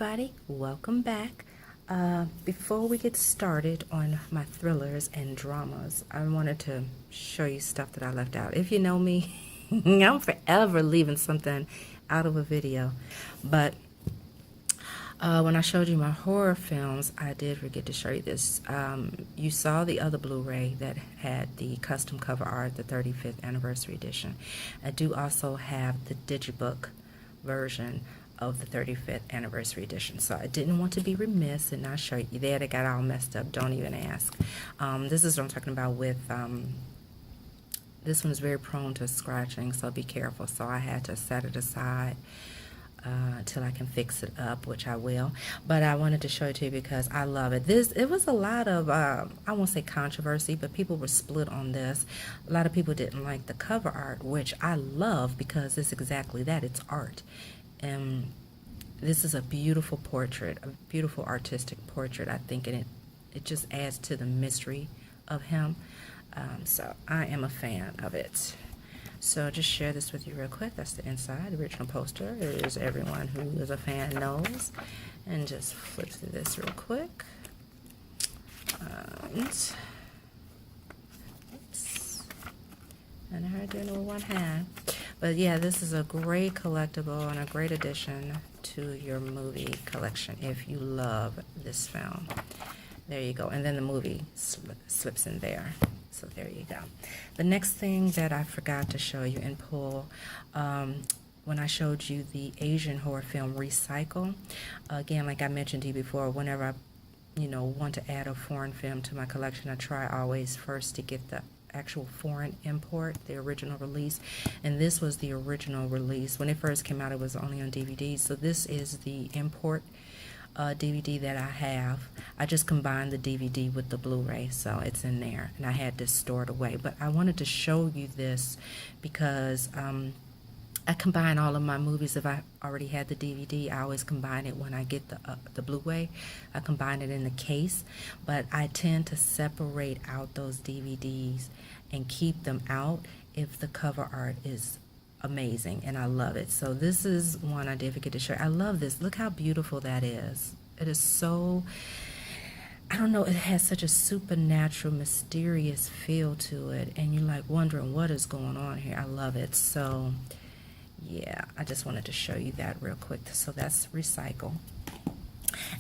everybody, welcome back. Before we get started on my thrillers and dramas, I wanted to show you stuff that I left out. If you know me, I'm forever leaving something out of a video. But when I showed you my horror films, I did forget to show you this. You saw the other Blu-ray that had the custom cover art, the 35th anniversary edition. I do also have the digibook version of the 35th anniversary edition, so I didn't want to be remiss and not show you there. They got all messed up, don't even ask. This is what I'm talking about with this one is very prone to scratching, so be careful. So I had to set it aside till I can fix it up, which I will. But I wanted to show it to you because I love it. It was a lot of I won't say controversy, but people were split on this. A lot of people didn't like the cover art, which I love because it's exactly that. It's art. And this is a beautiful portrait, a beautiful artistic portrait, I think, and it just adds to the mystery of him. So I am a fan of it. So just share this with you real quick. That's the inside, the original poster. As everyone who is a fan knows. And just flip through this real quick. Oops. And I doing it with one hand. But yeah, this is a great collectible and a great addition to your movie collection if you love this film. There you go. And then the movie slips in there. So there you go. The next thing that I forgot to show you and pull, when I showed you the Asian horror film Recycle, again, like I mentioned to you before, whenever I want to add a foreign film to my collection, I try always first to get the actual foreign import, the original release, and this was the original release. When it first came out, it was only on DVD, so this is the import DVD that I have. I just combined the DVD with the Blu-ray, so it's in there, and I had to store it away. But I wanted to show you this because I combine all of my movies. If I already had the DVD, I always combine it when I get the Blu-ray. I combine it in the case, but I tend to separate out those DVDs and keep them out if the cover art is amazing and I love it. So this is one I did forget to show. I love this. Look how beautiful that is. It is so, I don't know, it has such a supernatural, mysterious feel to it, and you're like wondering what is going on here. I love it. So yeah, I just wanted to show you that real quick. So that's Recycle.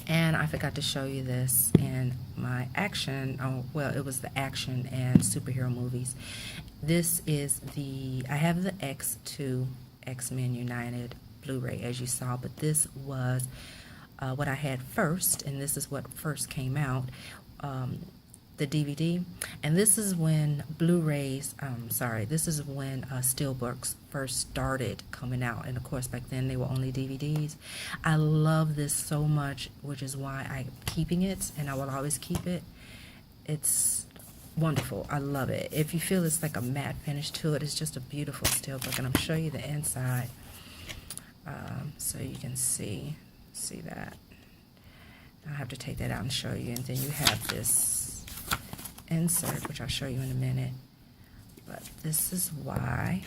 And I forgot to show you this in my action, well, it was the action and superhero movies. This is I have the X2 X-Men United Blu-ray, as you saw, but this was what I had first, and this is what first came out, the DVD. And this is when Blu-rays, this is when steelbooks first started coming out, and of course back then they were only DVDs. I love this so much, which is why I'm keeping it, and I will always keep it. It's wonderful. I love it. If you feel it's like a matte finish to it, it's just a beautiful steelbook, and I'm show you the inside so you can see that. I'll have to take that out and show you, and then you have this insert, which I'll show you in a minute. But this is why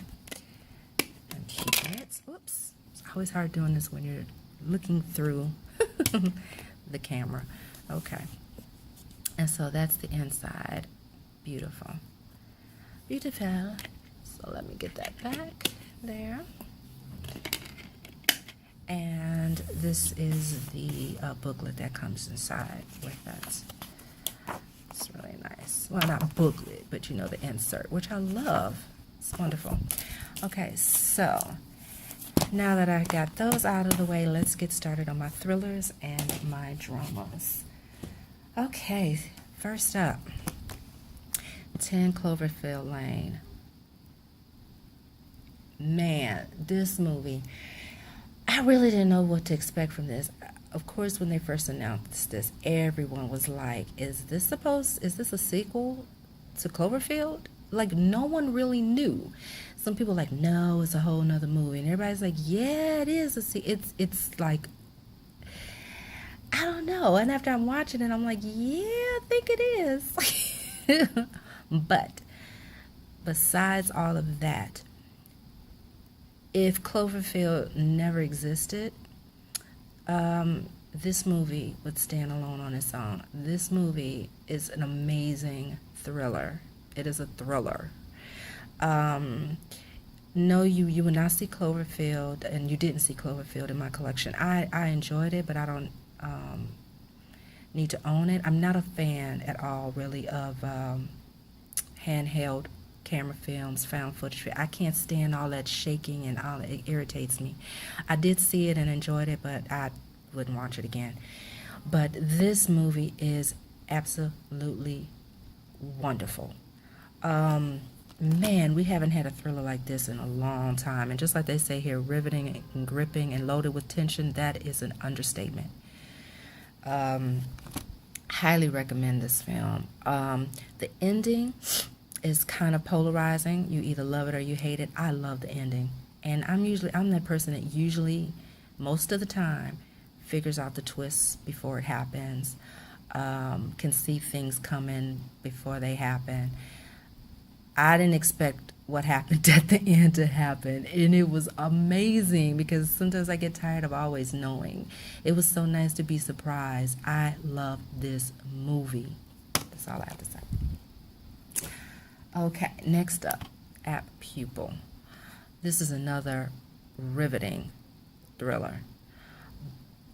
I'm keeping it. Whoops. It's always hard doing this when you're looking through the camera. Okay. And so that's the inside. Beautiful. Beautiful. So let me get that back there. And this is the booklet that comes inside with that. It's really nice. Well, not booklet, but you know, the insert, which I love. It's wonderful. Okay, so now that I got those out of the way, let's get started on my thrillers and my dramas. Okay, first up, 10 Cloverfield Lane. Man, this movie, I really didn't know what to expect from this. Of course, when they first announced this, everyone was like, is this a sequel to Cloverfield? Like, no one really knew. Some people were like, no, it's a whole nother movie. And everybody's like, yeah, it is a sequel. It's like, I don't know. And after I'm watching it, I'm like, yeah, I think it is. But besides all of that, if Cloverfield never existed, this movie would stand alone on its own. This movie is an amazing thriller. It is a thriller. No, you would not see Cloverfield, and you didn't see Cloverfield in my collection. I enjoyed it, but I don't need to own it. I'm not a fan at all, really, of handheld camera films, found footage. I can't stand all that shaking and all that. It irritates me. I did see it and enjoyed it, but I wouldn't watch it again. But this movie is absolutely wonderful. Man, we haven't had a thriller like this in a long time. And just like they say here, riveting and gripping and loaded with tension, that is an understatement. Highly recommend this film. The ending is kind of polarizing. You either love it or you hate it. I love the ending. And I'm that person that usually, most of the time, figures out the twists before it happens, can see things coming before they happen. I didn't expect what happened at the end to happen, and it was amazing because sometimes I get tired of always knowing. It was so nice to be surprised. I love this movie. That's all I have to say. Okay, next up, App Pupil. This is another riveting thriller.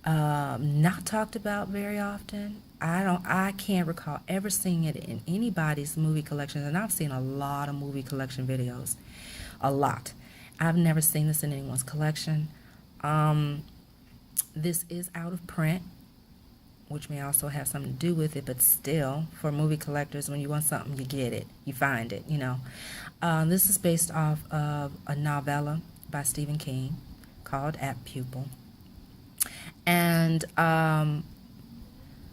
Not talked about very often. I can't recall ever seeing it in anybody's movie collections, and I've seen a lot of movie collection videos. A lot. I've never seen this in anyone's collection. This is out of print, which may also have something to do with it, but still, for movie collectors, when you want something, you get it. You find it, you know. This is based off of a novella by Stephen King called App Pupil. And,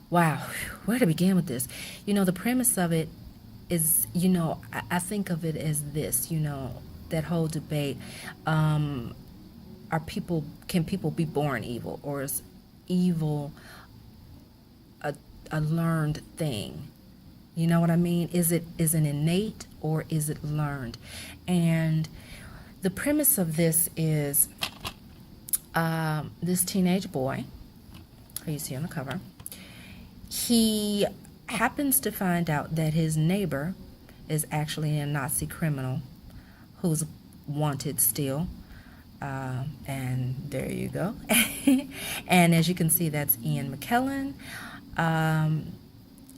wow, where to begin with this? You know, the premise of it is, you know, I think of it as this, you know, that whole debate. Can people be born evil, or is evil a learned thing? You know what I mean? Is it innate or is it learned? And the premise of this is this teenage boy, who you see on the cover, he happens to find out that his neighbor is actually a Nazi criminal who's wanted still. And there you go. And as you can see, that's Ian McKellen.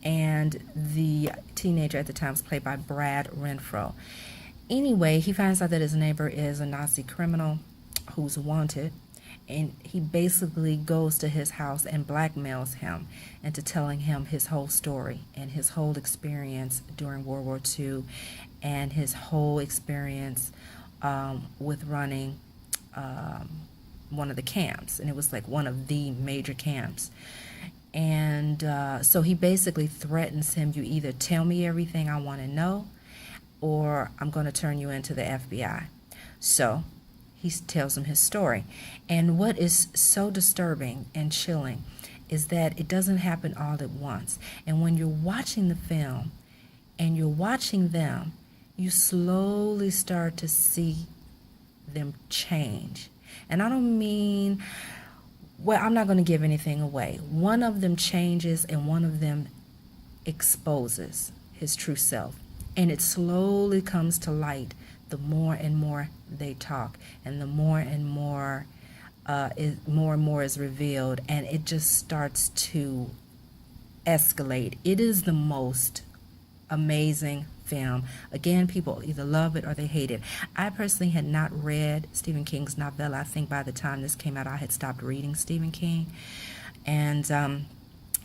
And the teenager at the time was played by Brad Renfro. Anyway, he finds out that his neighbor is a Nazi criminal who's wanted. And he basically goes to his house and blackmails him into telling him his whole story and his whole experience during World War II and his whole experience with running one of the camps. And it was like one of the major camps. And so he basically threatens him, you either tell me everything I want to know, or I'm going to turn you into the FBI. So he tells him his story. And what is so disturbing and chilling is that it doesn't happen all at once. And when you're watching the film and you're watching them, you slowly start to see them change. And I don't mean, well, I'm not going to give anything away. One of them changes and one of them exposes his true self. And it slowly comes to light the more and more they talk, and the more and more is revealed, and it just starts to escalate. It is the most amazing film. Again, people either love it or they hate it. I personally had not read Stephen King's novella. I think by the time this came out, I had stopped reading Stephen King. And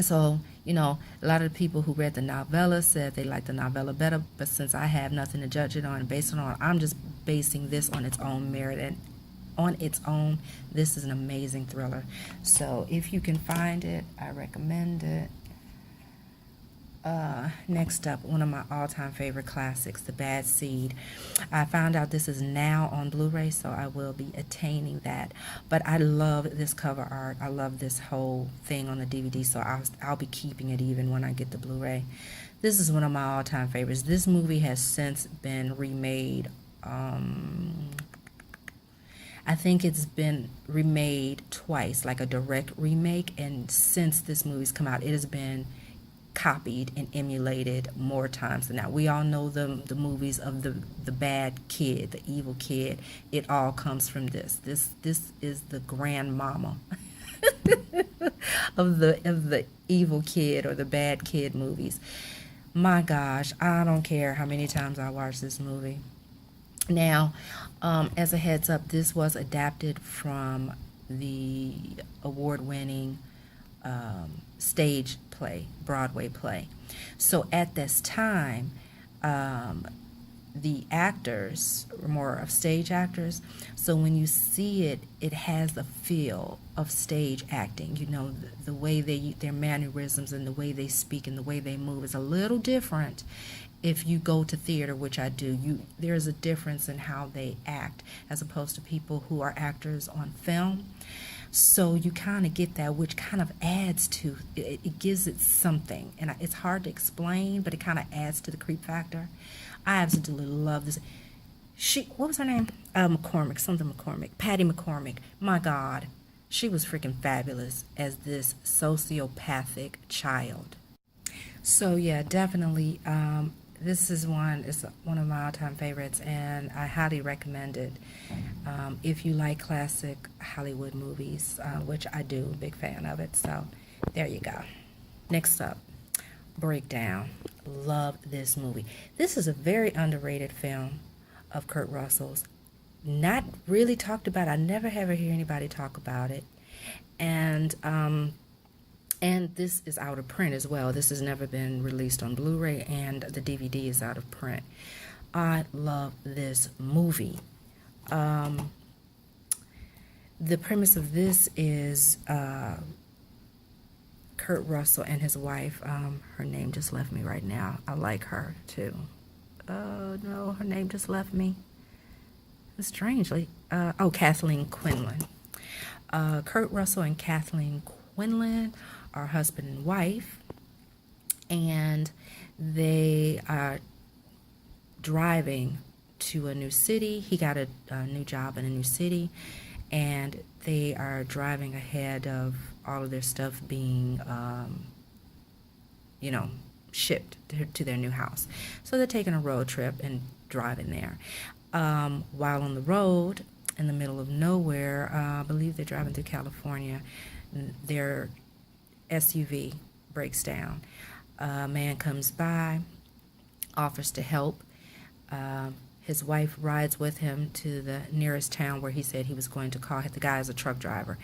so, you know, a lot of the people who read the novella said they liked the novella better, but since I have nothing to judge it on, based on, I'm just basing this on its own merit, and on its own, this is an amazing thriller. So if you can find it, I recommend it. Next up, one of my all-time favorite classics, The Bad Seed. I found out this is now on Blu-ray, so I will be attaining that. But I love this cover art. I love this whole thing on the DVD, so I'll be keeping it even when I get the Blu-ray. This is one of my all-time favorites. This movie has since been remade. I think it's been remade twice, like a direct remake, and since this movie's come out, it has been copied and emulated more times than that. We all know the movies of the bad kid, the evil kid. It all comes from this. This is the grandmama of the evil kid or the bad kid movies. My gosh, I don't care how many times I watch this movie. Now, as a heads up, this was adapted from the award-winning stage play, Broadway play. So at this time, the actors were more of stage actors. So when you see it, it has the feel of stage acting. You know, the way their mannerisms and the way they speak and the way they move is a little different. If you go to theater, which I do, there's a difference in how they act as opposed to people who are actors on film. So you kind of get that, which kind of adds to it. It gives it something, and it's hard to explain, but it kind of adds to the creep factor. I absolutely love this. What was her name? McCormick. Patty McCormick. My God, she was freaking fabulous as this sociopathic child. So yeah, definitely. This is one of my all-time favorites, and I highly recommend it. If you like classic Hollywood movies, which I do, big fan of it. So there you go. Next up, Breakdown. Love this movie. This is a very underrated film of Kurt Russell's. Not really talked about. I never ever hear anybody talk about it. And this is out of print as well. This has never been released on Blu-ray, and the DVD is out of print. I love this movie. The premise of this is Kurt Russell and his wife. Her name just left me right now. I like her too. Oh no, her name just left me. Strangely. Kathleen Quinlan. Kurt Russell and Kathleen Quinlan are husband and wife, and they are driving to a new city. He got a new job in a new city, and they are driving ahead of all of their stuff being, shipped to their new house. So they're taking a road trip and driving there. While on the road, in the middle of nowhere, I believe they're driving through California, their SUV breaks down. A man comes by, offers to help. His wife rides with him to the nearest town where he said he was going to call. The guy is a truck driver,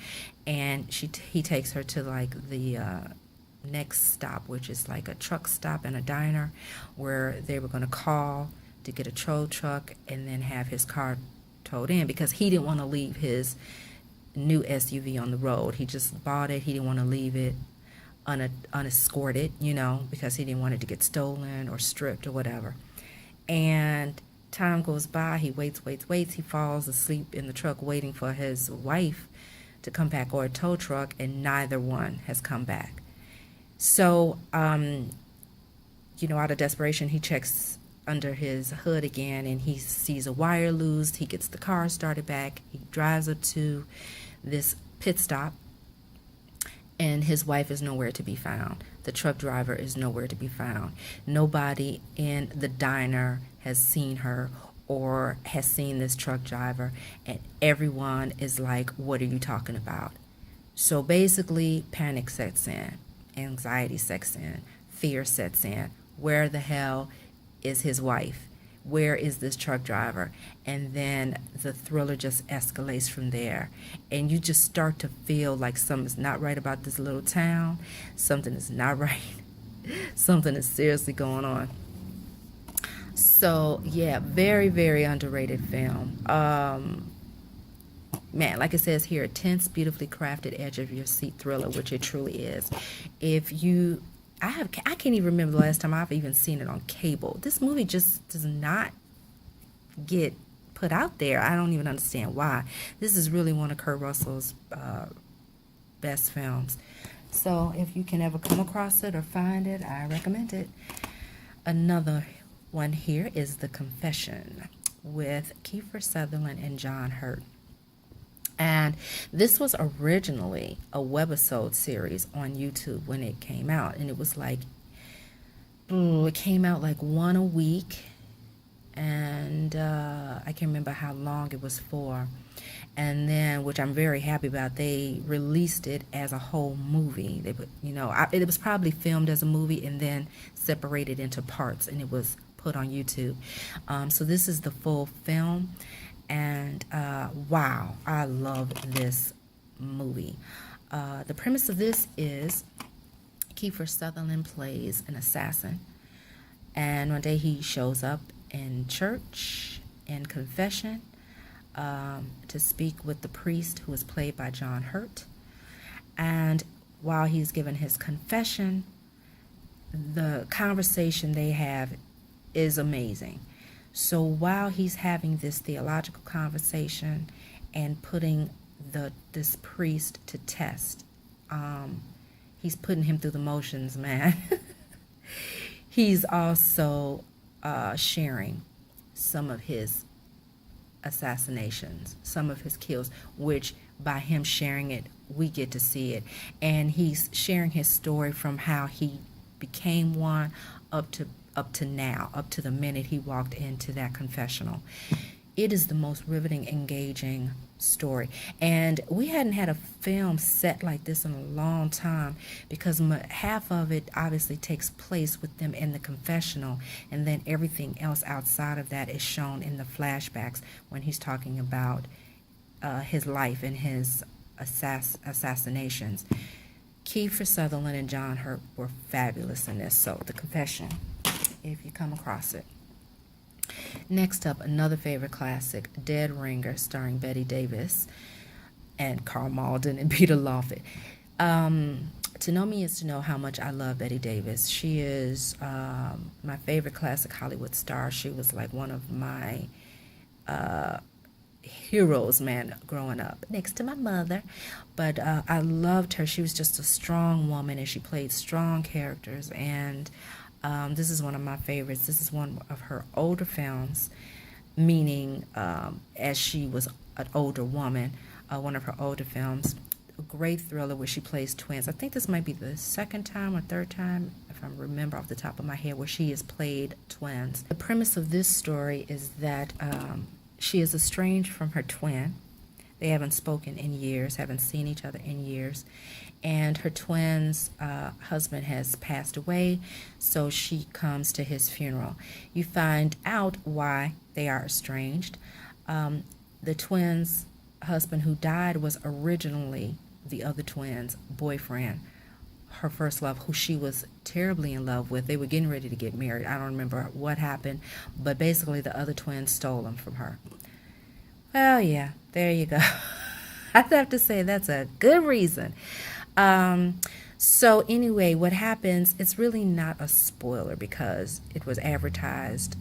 and he takes her to like the next stop, which is like a truck stop and a diner, where they were going to call to get a tow truck and then have his car towed in, because he didn't want to leave his new SUV on the road. He just bought it. He didn't want to leave it unescorted, because he didn't want it to get stolen or stripped or whatever. And time goes by. He waits. He falls asleep in the truck waiting for his wife to come back, or a tow truck, and neither one has come back. So, out of desperation, he checks under his hood again, and he sees a wire loose. He gets the car started back. He drives up to this pit stop, and his wife is nowhere to be found. The truck driver is nowhere to be found. Nobody in the diner has seen her or has seen this truck driver, and everyone is like, what are you talking about? So basically, panic sets in, anxiety sets in, fear sets in. Where the hell is his wife? Where is this truck driver? And then the thriller just escalates from there. And you just start to feel like something's not right about this little town. Something is not right. Something is seriously going on. So, yeah, very, very underrated film. Man, like it says here, a tense, beautifully crafted, edge-of-your-seat thriller, which it truly is. I can't even remember the last time I've even seen it on cable. This movie just does not get put out there. I don't even understand why. This is really one of Kurt Russell's best films. So if you can ever come across it or find it, I recommend it. Another one here is The Confession with Kiefer Sutherland and John Hurt. And this was originally a webisode series on YouTube when it came out. And it was like, it came out like one a week. And I can't remember how long it was for. And then, which I'm very happy about, they released it as a whole movie. They put, you know, it was probably filmed as a movie and then separated into parts, and it was put on YouTube. So this is the full film. And wow, I love this movie. The premise of this is Kiefer Sutherland plays an assassin, and one day he shows up in church in confession to speak with the priest, who is played by John Hurt. And while he's given his confession, the conversation they have is amazing. So while he's having this theological conversation and putting this priest to test, he's putting him through the motions, man. He's also sharing some of his assassinations, some of his kills, which by him sharing it, we get to see it. And he's sharing his story from how he became one up to now, up to the minute he walked into that confessional. It is the most riveting, engaging story. And we hadn't had a film set like this in a long time, because half of it obviously takes place with them in the confessional, and then everything else outside of that is shown in the flashbacks when he's talking about his life and his assassinations. Kiefer Sutherland and John Hurt were fabulous in this. So The Confession, if you come across it. Next up, another favorite classic, Dead Ringer, starring Bette Davis and Karl Malden and Peter Lawford. To know me is to know how much I love Bette Davis. She is my favorite classic Hollywood star. She was like one of my heroes, man, growing up, next to my mother. But I loved her. She was just a strong woman, and she played strong characters. And this is one of my favorites. This is one of her older films, meaning as she was an older woman, one of her older films. A great thriller where she plays twins. I think this might be the second time or third time, if I remember off the top of my head, where she has played twins. The premise of this story is that she is estranged from her twin. They haven't spoken in years, haven't seen each other in years. And her twin's husband has passed away, so she comes to his funeral. You find out why they are estranged. The twin's husband who died was originally the other twin's boyfriend, her first love, who she was terribly in love with. They were getting ready to get married. I don't remember what happened, but basically the other twin stole him from her. Well, yeah, there you go. I have to say that's a good reason. So anyway, what happens, it's really not a spoiler because it was advertised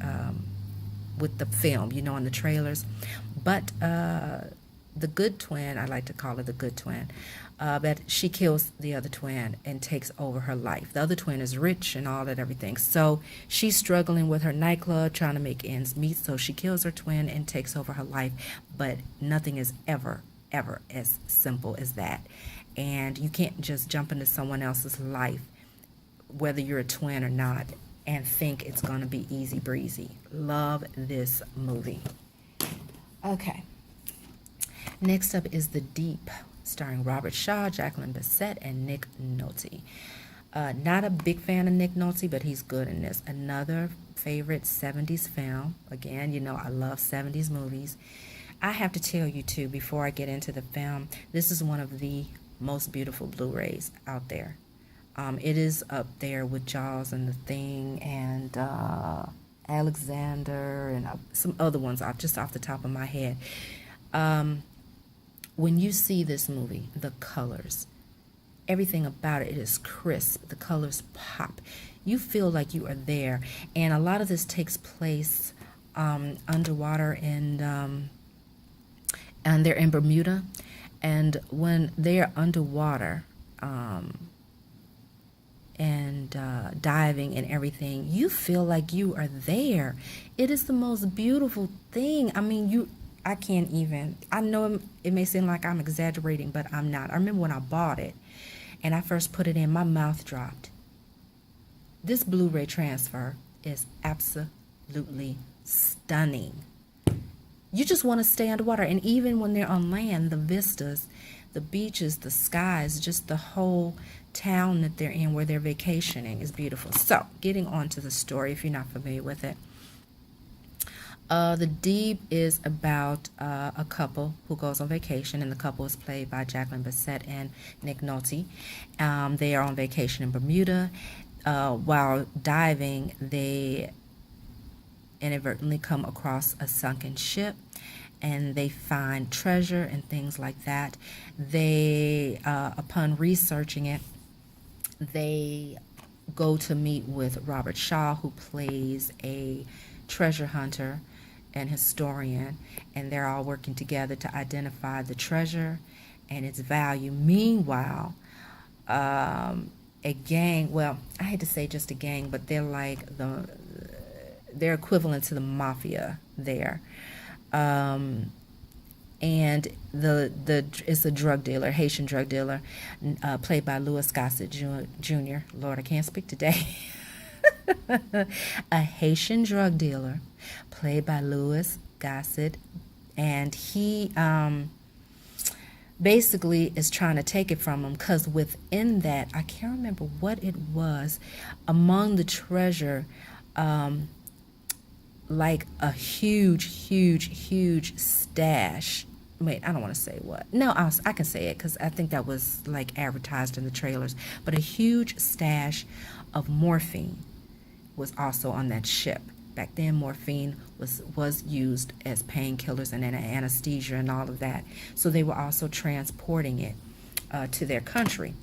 with the film, you know, in the trailers. But the good twin, I like to call her the good twin, that she kills the other twin and takes over her life. The other twin is rich and all that, everything. So she's struggling with her nightclub, trying to make ends meet. So she kills her twin and takes over her life. But nothing is ever as simple as that. And you can't just jump into someone else's life, whether you're a twin or not, and think it's going to be easy breezy. Love this movie. Okay. Next up is The Deep, starring Robert Shaw, Jacqueline Bisset, and Nick Nolte. Not a big fan of Nick Nolte, but he's good in this. Another favorite 70s film. Again, you know, I love 70s movies. I have to tell you, too, before I get into the film, this is one of the most beautiful Blu-rays out there. It is up there with Jaws and The Thing and Alexander and some other ones just off the top of my head. When you see this movie, the colors, everything about it is crisp. The colors pop. You feel like you are there. And a lot of this takes place underwater, and they're in Bermuda. And when they are underwater and diving and everything, you feel like you are there. It is the most beautiful thing. I mean, I can't even, I know it may seem like I'm exaggerating, but I'm not. I remember when I bought it and I first put it in, my mouth dropped. This Blu-ray transfer is absolutely stunning. You just want to stay underwater. And even when they're on land, the vistas, the beaches, the skies, just the whole town that they're in where they're vacationing is beautiful. So, getting on to the story, if you're not familiar with it. The Deep is about a couple who goes on vacation, and the couple is played by Jacqueline Bisset and Nick Nolte. They are on vacation in Bermuda. While diving, they inadvertently come across a sunken ship, and they find treasure and things like that. They, upon researching it, they go to meet with Robert Shaw, who plays a treasure hunter and historian, and they're all working together to identify the treasure and its value. Meanwhile, a gang, well, I hate to say just a gang, but they're like they're equivalent to the mafia there. And it's a drug dealer, Haitian drug dealer, played by Louis Gossett Jr. Lord, I can't speak today. A Haitian drug dealer played by Louis Gossett, and he basically is trying to take it from him, because within that, I can't remember what it was, among the treasure, like a huge stash. Wait, I don't want to say what. No, I can say it because I think that was like advertised in the trailers. But a huge stash of morphine was also on that ship. Back then, morphine was used as painkillers and anesthesia and all of that. So they were also transporting it to their country.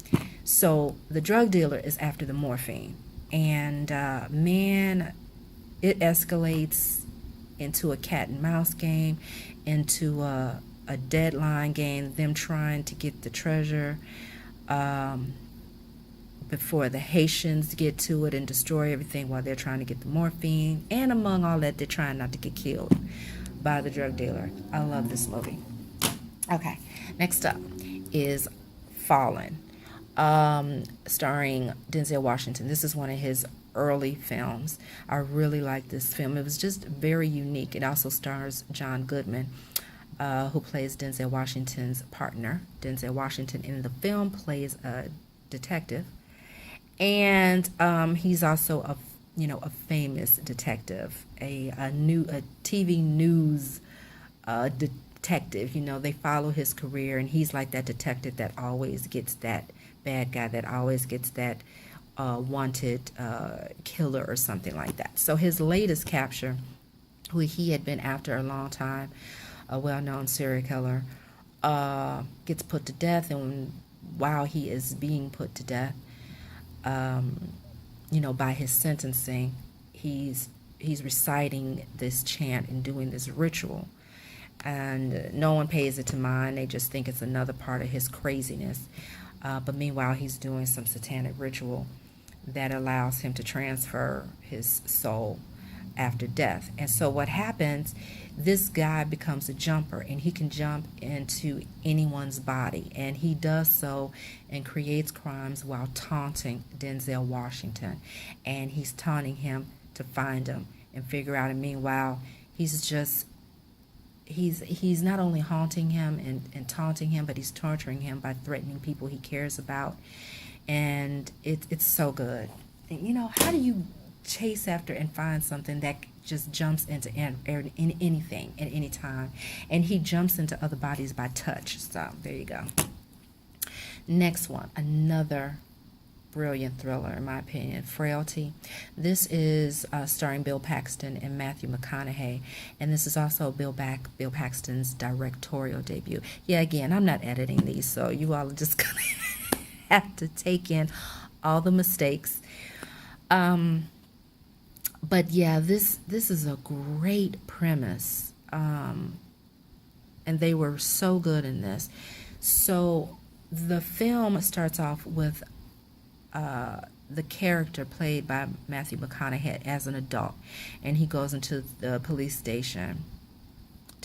So the drug dealer is after the morphine. And man, it escalates into a cat and mouse game, into a deadline game, them trying to get the treasure before the Haitians get to it and destroy everything while they're trying to get the morphine. And among all that, they're trying not to get killed by the drug dealer. I love this movie. Okay, next up is Fallen, starring Denzel Washington. This is one of his early films. I really like this film. It was just very unique. It also stars John Goodman, who plays Denzel Washington's partner. Denzel Washington in the film plays a detective, and he's also a famous detective, a TV news detective. They follow his career, and he's like that detective that always gets that bad guy, that always gets that wanted killer or something like that. So his latest capture, who he had been after a long time, a well-known serial killer, gets put to death, and while he is being put to death, by his sentencing, he's reciting this chant and doing this ritual, and no one pays it to mind. They just think it's another part of his craziness. But meanwhile, he's doing some satanic ritual that allows him to transfer his soul after death. And so what happens, this guy becomes a jumper, and he can jump into anyone's body, and he does so and creates crimes while taunting Denzel Washington. And he's taunting him to find him and figure out, and meanwhile, he's not only haunting him and taunting him, but he's torturing him by threatening people he cares about. And it's so good. And, how do you chase after and find something that just jumps into anything at any time? And he jumps into other bodies by touch. So there you go. Next one, another brilliant thriller, in my opinion, Frailty. This is starring Bill Paxton and Matthew McConaughey, and this is also Bill Paxton's directorial debut. Yeah, again, I'm not editing these, so you all are just gonna have to take in all the mistakes. But yeah, this is a great premise, and they were so good in this. So the film starts off with the character played by Matthew McConaughey as an adult, and he goes into the police station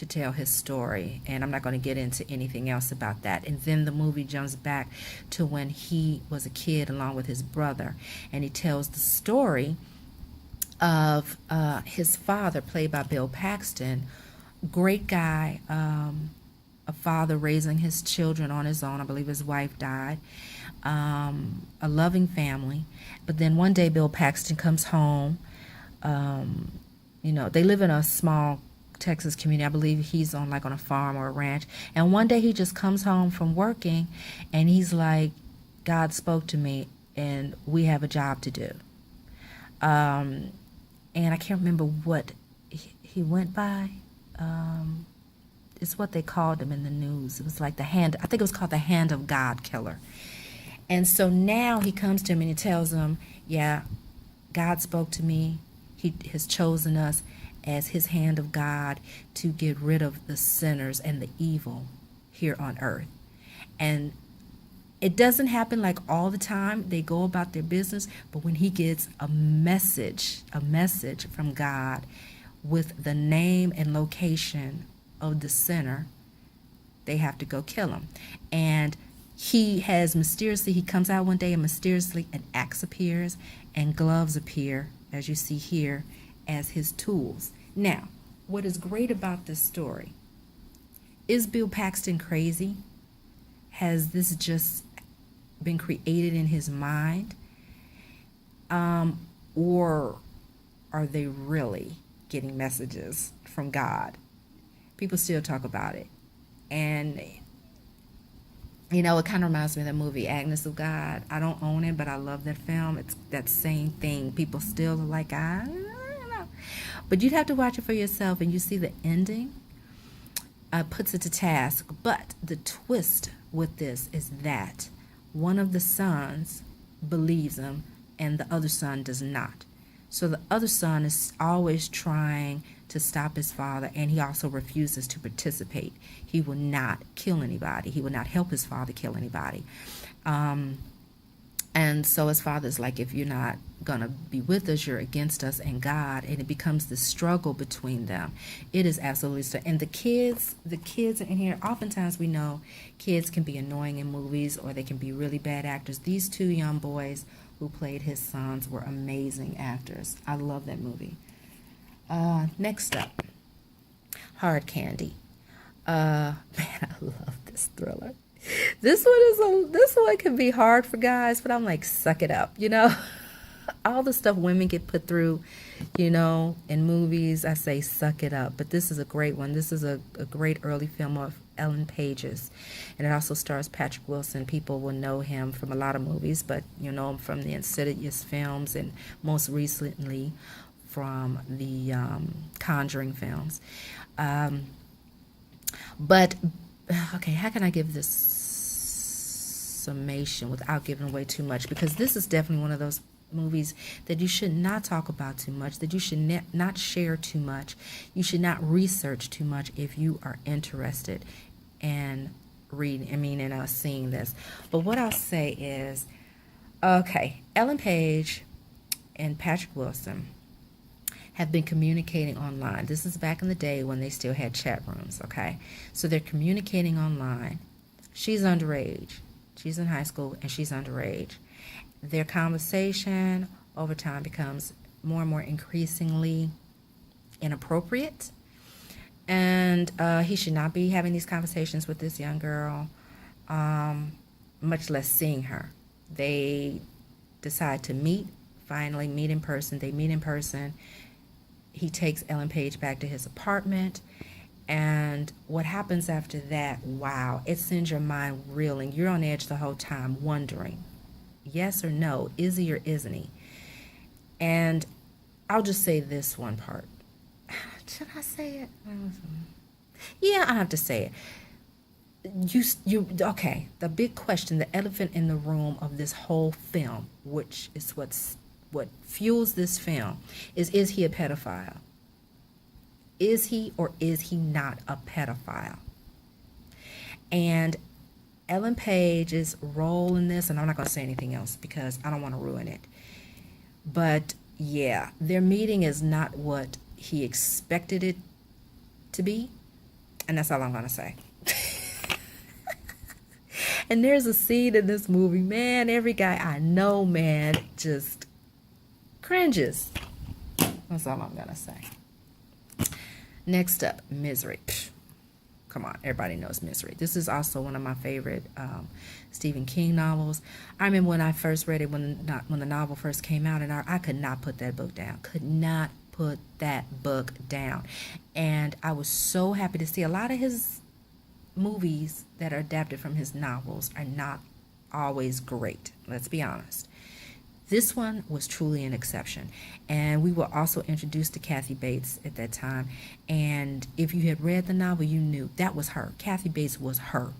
to tell his story, and I'm not going to get into anything else about that. And then the movie jumps back to when he was a kid along with his brother, and he tells the story of his father, played by Bill Paxton. Great guy, a father raising his children on his own. I believe his wife died. A loving family. But then one day Bill Paxton comes home. They live in a small Texas community. I believe he's on a farm or a ranch. And one day he just comes home from working, and he's like, God spoke to me, and we have a job to do. And I can't remember what he went by. It's what they called him in the news. It was like I think it was called the Hand of God Killer. And so now he comes to him and he tells him, yeah, God spoke to me. He has chosen us as his hand of God to get rid of the sinners and the evil here on earth. And it doesn't happen like all the time. They go about their business. But when he gets a message from God with the name and location of the sinner, they have to go kill him. And he comes out one day and mysteriously an axe appears and gloves appear, as you see here, as his tools. Now, what is great about this story, is Bill Paxton crazy? Has this just been created in his mind? Or are they really getting messages from God? People still talk about it. And it kind of reminds me of that movie, Agnes of God. I don't own it, but I love that film. It's that same thing. People still are like, I don't know. But you'd have to watch it for yourself, and you see the ending puts it to task. But the twist with this is that one of the sons believes him, and the other son does not. So the other son is always trying to stop his father, and he also refuses to participate. He will not kill anybody. He will not help his father kill anybody. And so his father's like, if you're not going to be with us, you're against us and God. And it becomes this struggle between them. It is absolutely, and the kids in here, oftentimes we know kids can be annoying in movies, or they can be really bad actors. These two young boys who played his sons were amazing actors. I love that movie. Next up, Hard Candy. Man, I love this thriller. This one can be hard for guys, but I'm like, suck it up, all the stuff women get put through, in movies, I say suck it up. But this is a great one. This is a great early film of Ellen Page's, and it also stars Patrick Wilson. People will know him from a lot of movies, but you know him from the Insidious films, and most recently from the Conjuring films. But okay, how can I give this summation without giving away too much? Because this is definitely one of those movies that you should not talk about too much, that you should not share too much. You should not research too much if you are interested in seeing this. But what I'll say is, okay, Ellen Page and Patrick Wilson have been communicating online. This is back in the day when they still had chat rooms, okay? So they're communicating online. She's underage. She's in high school, and she's underage. Their conversation over time becomes more and more increasingly inappropriate. And he should not be having these conversations with this young girl, much less seeing her. They decide to finally meet in person. They meet in person. He takes Ellen Page back to his apartment. And what happens after that, wow, it sends your mind reeling. You're on edge the whole time, wondering, yes or no, is he or isn't he? And I'll just say this one part. Should I say it? Yeah, I have to say it. Okay, the big question, the elephant in the room of this whole film, which is what fuels this film, is he a pedophile? Is he or is he not a pedophile? And Ellen Page's role in this, and I'm not going to say anything else because I don't want to ruin it. But yeah, their meeting is not what he expected it to be. And that's all I'm going to say. And there's a scene in this movie, man, every guy I know, man, just cringes. That's all I'm going to say. Next up, Misery. Come on, everybody knows Misery. This is also one of my favorite Stephen King novels. I remember when I first read it, when the novel first came out, and I could not put that book down. Could not put that book down. And I was so happy to see a lot of his movies that are adapted from his novels are not always great. Let's be honest. This one was truly an exception. And we were also introduced to Kathy Bates at that time. And if you had read the novel, you knew that was her. Kathy Bates was her.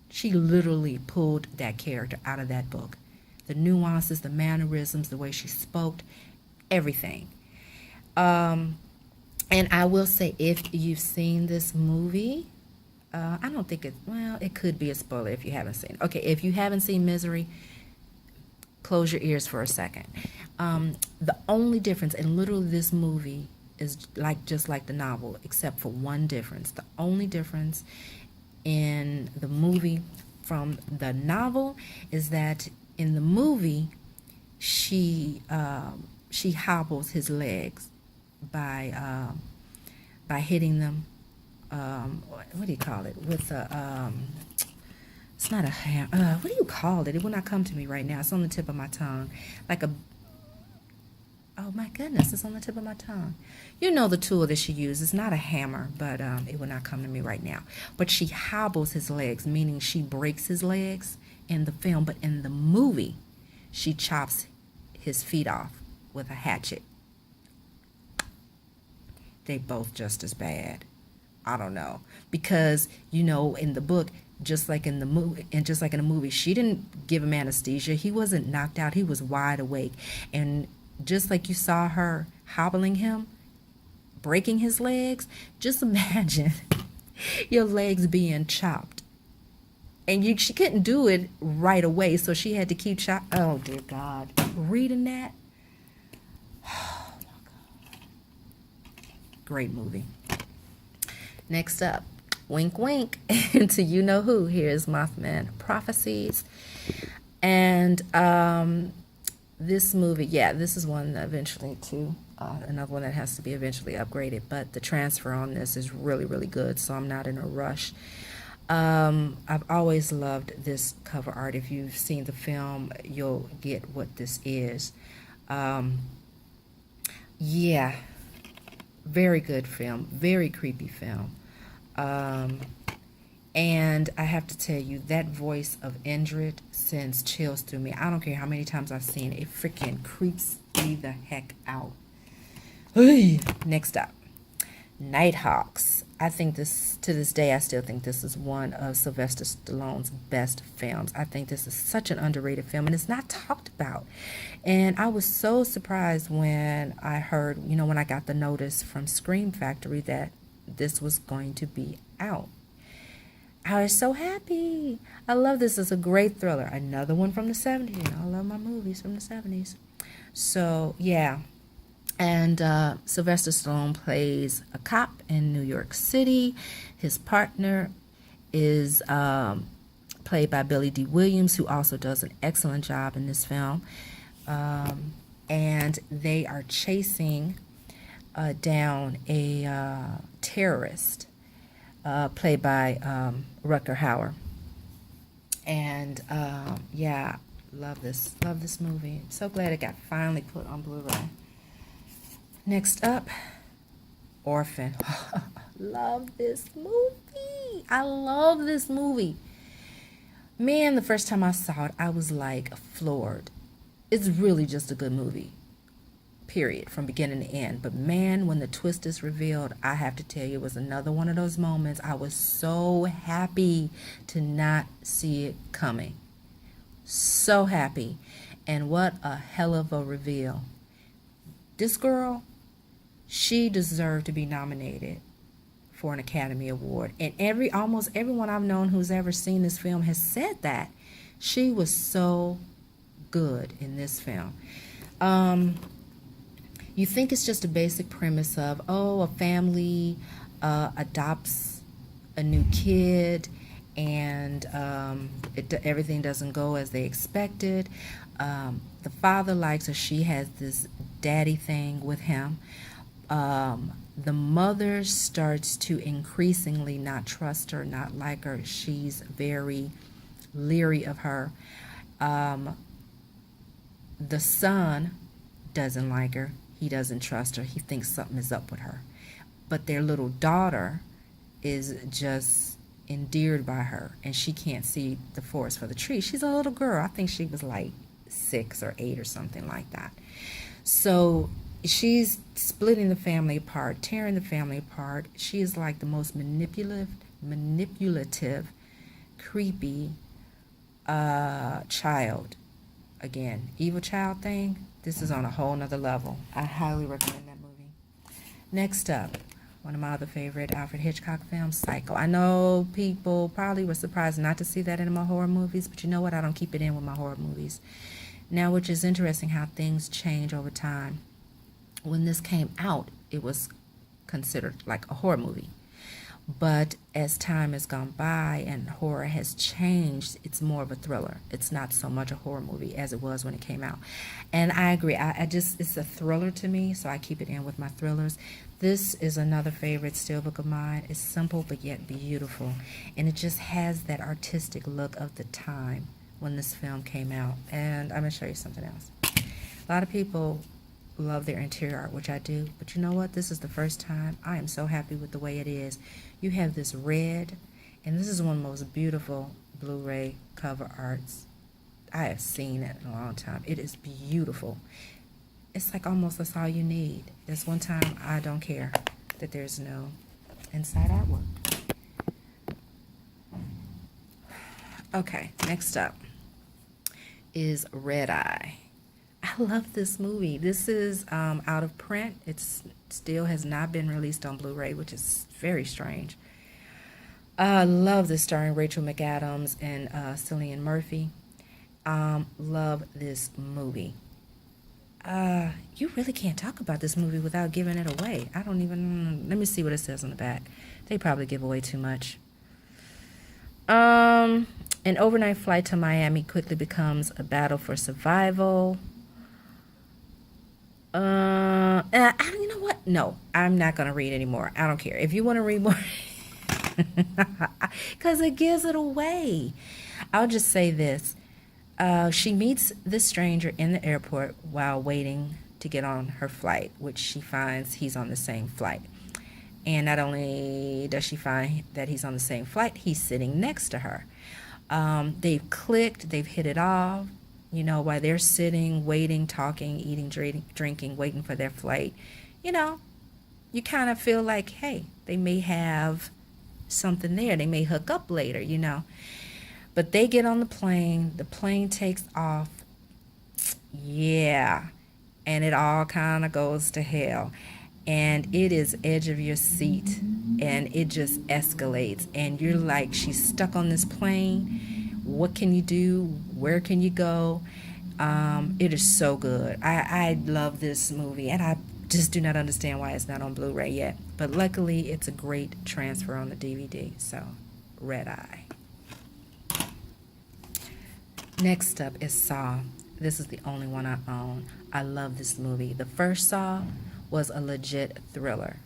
She literally pulled that character out of that book. The nuances, the mannerisms, the way she spoke, everything. And I will say, if you've seen this movie, I don't think it could be a spoiler if you haven't seen it. Okay, if you haven't seen Misery, close your ears for a second. The only difference, and literally this movie is just like the novel, except for one difference. The only difference in the movie from the novel is that in the movie, she hobbles his legs by hitting them. What do you call it? With a it's not a hammer. What do you call it? It will not come to me right now. It's on the tip of my tongue. Oh my goodness, it's on the tip of my tongue. You know the tool that she uses. Not a hammer, but it will not come to me right now. But she hobbles his legs, meaning she breaks his legs in the film. But in the movie, she chops his feet off with a hatchet. They both just as bad. I don't know. Because, in the book, just like in the movie, she didn't give him anesthesia. He wasn't knocked out. He was wide awake. And just like you saw her hobbling him, breaking his legs, just imagine your legs being chopped. And she couldn't do it right away, so she had to keep chopping. Oh, dear God. Reading that? Oh, my God. Great movie. Next up, wink, wink, into you know who. Here's Mothman Prophecies. And this movie, this is one that eventually, too. Another one that has to be eventually upgraded. But the transfer on this is really, really good, so I'm not in a rush. I've always loved this cover art. If you've seen the film, you'll get what this is. Very good film, very creepy film. And I have to tell you, that voice of Indrid sends chills through me. I don't care how many times I've seen it. It freaking creeps me the heck out. Next up, Nighthawks. I think to this day, I still think this is one of Sylvester Stallone's best films. I think this is such an underrated film, and it's not talked about. And I was so surprised when I heard, when I got the notice from Scream Factory that this was going to be out. I was so happy. I love this. It's a great thriller. Another one from the 70s. I love my movies from the 70s. So, yeah. And Sylvester Stallone plays a cop in New York City. His partner is played by Billy D. Williams, who also does an excellent job in this film. And they are chasing down a terrorist played by Rutger Hauer. And love this movie. So glad it got finally put on Blu-ray. Next up, Orphan. Love this movie. I love this movie. Man, the first time I saw it, I was like floored. It's really just a good movie. Period. From beginning to end. But man, when the twist is revealed, I have to tell you, it was another one of those moments. I was so happy to not see it coming. So happy. And what a hell of a reveal. This girl, she deserved to be nominated for an Academy Award. And almost everyone I've known who's ever seen this film has said that. She was so good in this film. You think it's just a basic premise of, a family adopts a new kid, and everything doesn't go as they expected. The father likes her. She has this daddy thing with him. The mother starts to increasingly not trust her, not like her. She's very leery of her. The son doesn't like her. He doesn't trust her. He thinks something is up with her. But their little daughter is just endeared by her, and she can't see the forest for the trees. She's a little girl. I think she was like 6 or 8 or something like that. So she's splitting the family apart, tearing the family apart. She is like the most manipulative, creepy child. Again, evil child thing. This is on a whole nother level. I highly recommend that movie. Next up, one of my other favorite Alfred Hitchcock films, Psycho. I know people probably were surprised not to see that in my horror movies, but you know what? I don't keep it in with my horror movies. Now, which is interesting how things change over time. When this came out, it was considered like a horror movie. But as time has gone by and horror has changed, it's more of a thriller. It's not so much a horror movie as it was when it came out. And I agree. It's a thriller to me, so I keep it in with my thrillers. This is another favorite steelbook of mine. It's simple but yet beautiful. And it just has that artistic look of the time when this film came out. And I'm going to show you something else. A lot of people love their interior art, which I do, but you know what? This is the first time. I am so happy with the way it is. You have this red, and this is one of the most beautiful Blu-ray cover arts I have seen it in a long time. It is beautiful. It's like almost that's all you need. This one time I don't care that there's no inside artwork. Okay, next up is Redeye. I love this movie. This is out of print. It still has not been released on Blu-ray, which is very strange. I love this, starring Rachel McAdams and Cillian Murphy. Love this movie. You really can't talk about this movie without giving it away. I don't even... Let me see what it says on the back. They probably give away too much. An overnight flight to Miami quickly becomes a battle for survival. You know what? No, I'm not going to read anymore. I don't care. If you want to read more, because it gives it away. I'll just say this. She meets this stranger in the airport while waiting to get on her flight, which she finds he's on the same flight. And not only does she find that he's on the same flight, he's sitting next to her. They've clicked, they've hit it off. You know, while they're sitting, waiting, talking, eating, drinking, waiting for their flight, you know, you kind of feel like, hey, they may have something there. They may hook up later, you know. But they get on the plane takes off. Yeah. And it all kind of goes to hell. And it is edge of your seat. And it just escalates. And you're like, she's stuck on this plane. What can you do? Where can you go? It is so good. I love this movie, and I just do not understand why it's not on Blu-ray yet. But luckily, it's a great transfer on the DVD. So, Redeye. Next up is Saw. This is the only one I own. I love this movie. The first Saw was a legit thriller.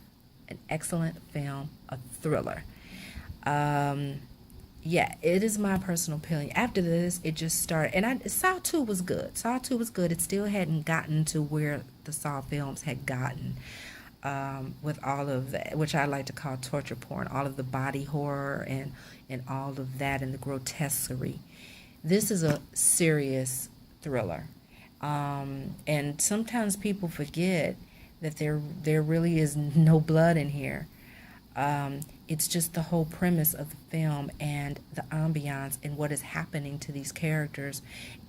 An excellent film, a thriller. Yeah, it is my personal opinion. After this, it just started. And Saw 2 was good. Saw 2 was good. It still hadn't gotten to where the Saw films had gotten with all of that, which I like to call torture porn, all of the body horror and all of that and the grotesquerie. This is a serious thriller. And sometimes people forget that there really is no blood in here. It's just the whole premise of the film and the ambiance and what is happening to these characters,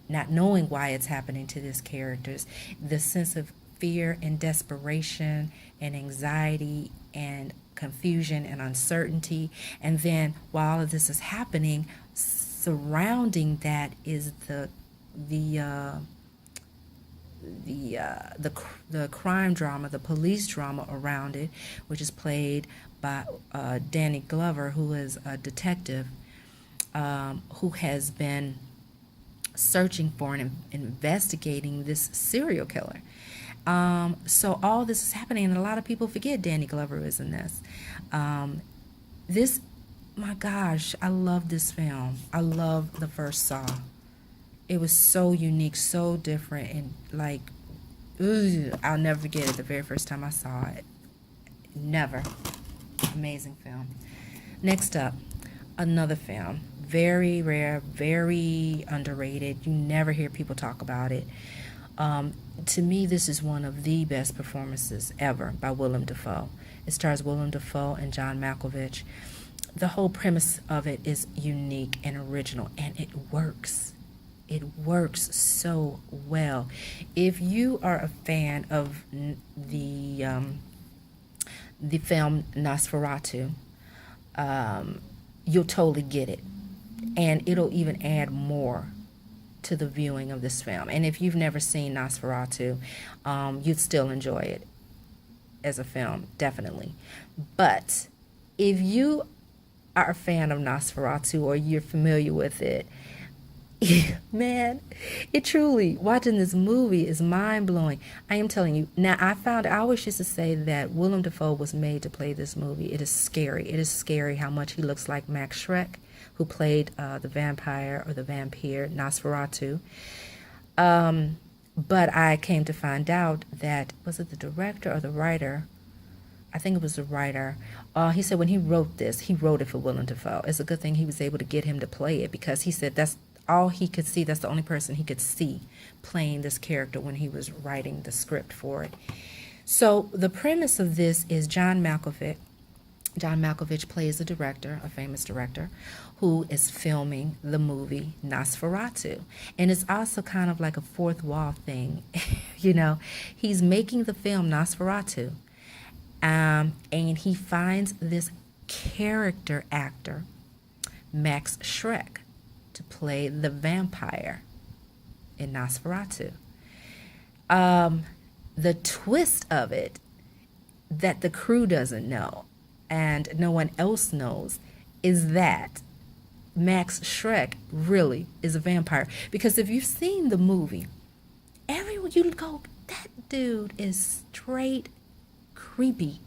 not knowing why it's happening to these characters, the sense of fear and desperation and anxiety and confusion and uncertainty. And then while all of this is happening, surrounding that is the the crime drama, the police drama around it, which is played by Danny Glover, who is a detective who has been searching for and investigating this serial killer. So all this is happening, and a lot of people forget Danny Glover is in this. My gosh, I love this film. I love the first Saw. It was so unique, so different, and like, I'll never forget it the very first time I saw it. Never. Amazing film. Next up, another film. Very rare, very underrated. You never hear people talk about it. To me, this is one of the best performances ever by Willem Dafoe. It stars Willem Dafoe and John Malkovich. The whole premise of it is unique and original, and it works. It works so well. If you are a fan of the film Nosferatu, you'll totally get it, and it'll even add more to the viewing of this film. And if you've never seen Nosferatu, you'd still enjoy it as a film, definitely. But if you are a fan of Nosferatu or you're familiar with it, man, it truly, watching this movie is mind-blowing. I am telling you. Now, I always used to say that Willem Dafoe was made to play this movie. It is scary. It is scary how much he looks like Max Schreck, who played the vampire or the vampire Nosferatu. But I came to find out that, was it the director or the writer? I think it was the writer. He said when he wrote this, he wrote it for Willem Dafoe. It's a good thing he was able to get him to play it, because he said that's all he could see. That's the only person he could see playing this character when he was writing the script for it. So the premise of this is John Malkovich. John Malkovich plays a director, a famous director, who is filming the movie Nosferatu. And it's also kind of like a fourth wall thing. You know, he's making the film Nosferatu. And he finds this character actor, Max Schreck, to play the vampire in Nosferatu. The twist of it that the crew doesn't know and no one else knows is that Max Schreck really is a vampire. Because if you've seen the movie, everyone you go, that dude is straight creepy.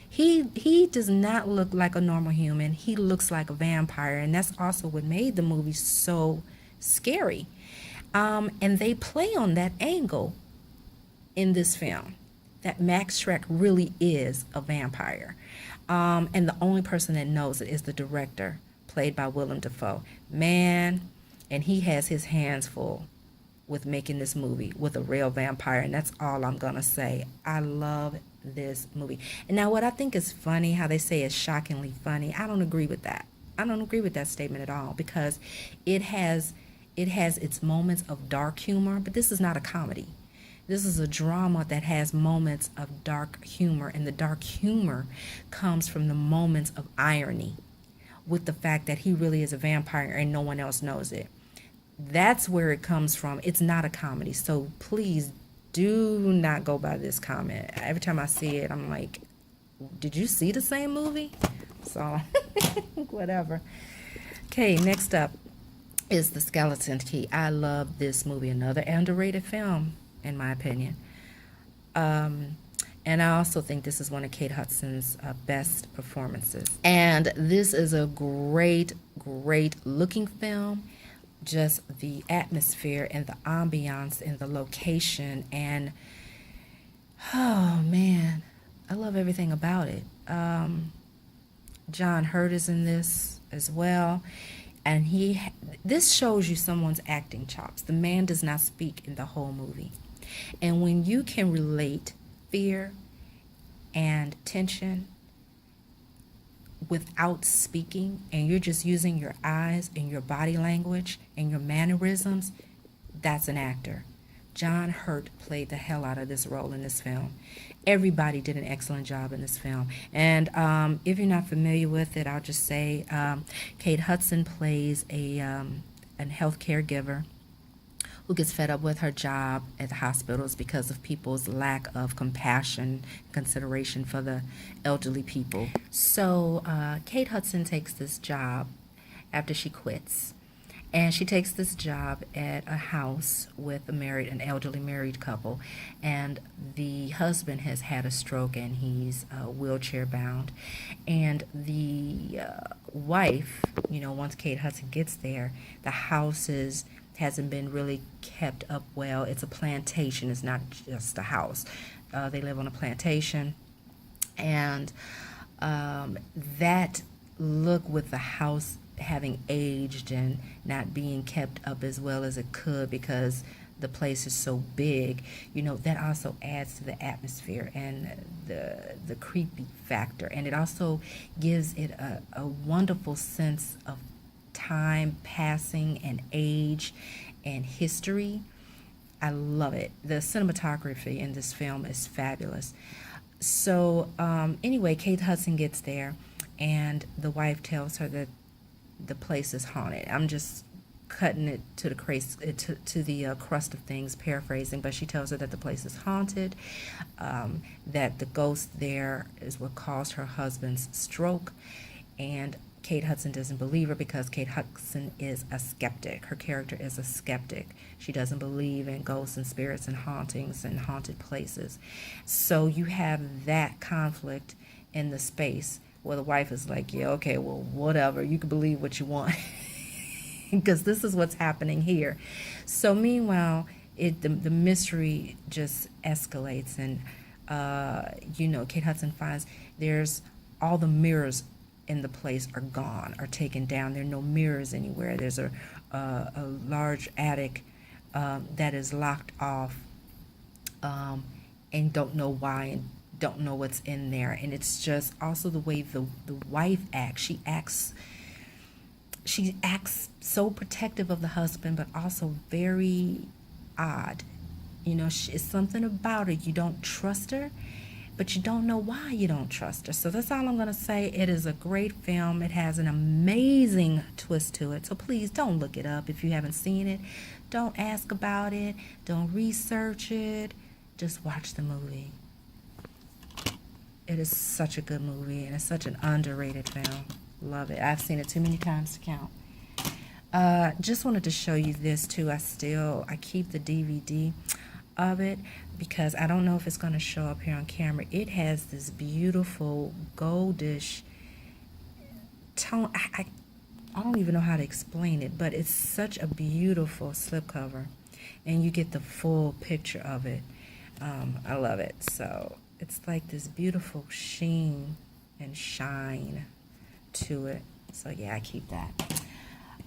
He does not look like a normal human. He looks like a vampire, and that's also what made the movie so scary. And they play on that angle in this film, that Max Schreck really is a vampire. And the only person that knows it is the director, played by Willem Dafoe. Man, and he has his hands full with making this movie with a real vampire, and that's all I'm gonna say. I love this movie. And now what I think is funny, how they say it's shockingly funny, I don't agree with that. I don't agree with that statement at all, because it has its moments of dark humor, but this is not a comedy. This is a drama that has moments of dark humor, and the dark humor comes from the moments of irony with the fact that he really is a vampire and no one else knows it. That's where it comes from. It's not a comedy. So please do not go by this comment. Every time I see it, I'm like, did you see the same movie? So, whatever. Okay, next up is The Skeleton Key. I love this movie. Another underrated film, in my opinion. And I also think this is one of Kate Hudson's best performances. And this is a great, great looking film. Just the atmosphere and the ambiance and the location, and oh man, I love everything about it. John Hurt is in this as well, and this shows you someone's acting chops. The man does not speak in the whole movie, and when you can relate fear and tension without speaking, and you're just using your eyes and your body language and your mannerisms, that's an actor. John Hurt played the hell out of this role in this film. Everybody did an excellent job in this film. And if you're not familiar with it, I'll just say Kate Hudson plays a health caregiver who gets fed up with her job at the hospitals because of people's lack of compassion, consideration for the elderly people. So Kate Hudson takes this job after she quits. And she takes this job at a house with an elderly married couple. And the husband has had a stroke and he's wheelchair bound. And the wife, once Kate Hudson gets there, the house hasn't been really kept up well. It's a plantation. It's not just a house. They live on a plantation. And that look with the house having aged and not being kept up as well as it could because the place is so big, that also adds to the atmosphere and the creepy factor. And it also gives it a wonderful sense of time passing and age and history. I love it. The cinematography in this film is fabulous. So anyway, Kate Hudson gets there and the wife tells her that the place is haunted. I'm just cutting it to the crust of things, paraphrasing, but she tells her that the place is haunted, that the ghost there is what caused her husband's stroke, and Kate Hudson doesn't believe her because Kate Hudson is a skeptic. Her character is a skeptic. She doesn't believe in ghosts and spirits and hauntings and haunted places. So you have that conflict in the space where the wife is like, yeah, okay, well, whatever, you can believe what you want because this is what's happening here. So meanwhile, the mystery just escalates, and Kate Hudson finds there's all the mirrors in the place are gone, are taken down. There are no mirrors anywhere. There's a large attic that is locked off, and don't know why, and don't know what's in there. And it's just also the way the wife acts. She acts so protective of the husband, but also very odd. It's something about her. You don't trust her, but you don't know why you don't trust her. So that's all I'm going to say. It is a great film. It has an amazing twist to it. So please don't look it up if you haven't seen it. Don't ask about it. Don't research it. Just watch the movie. It is such a good movie, and it's such an underrated film. Love it. I've seen it too many times to count. Just wanted to show you this too. I keep the DVD of it because I don't know if it's going to show up here on camera. It has this beautiful goldish tone. I don't even know how to explain it, but it's such a beautiful slipcover, and you get the full picture of it. I love it. So it's like this beautiful sheen and shine to it. So yeah, I keep that.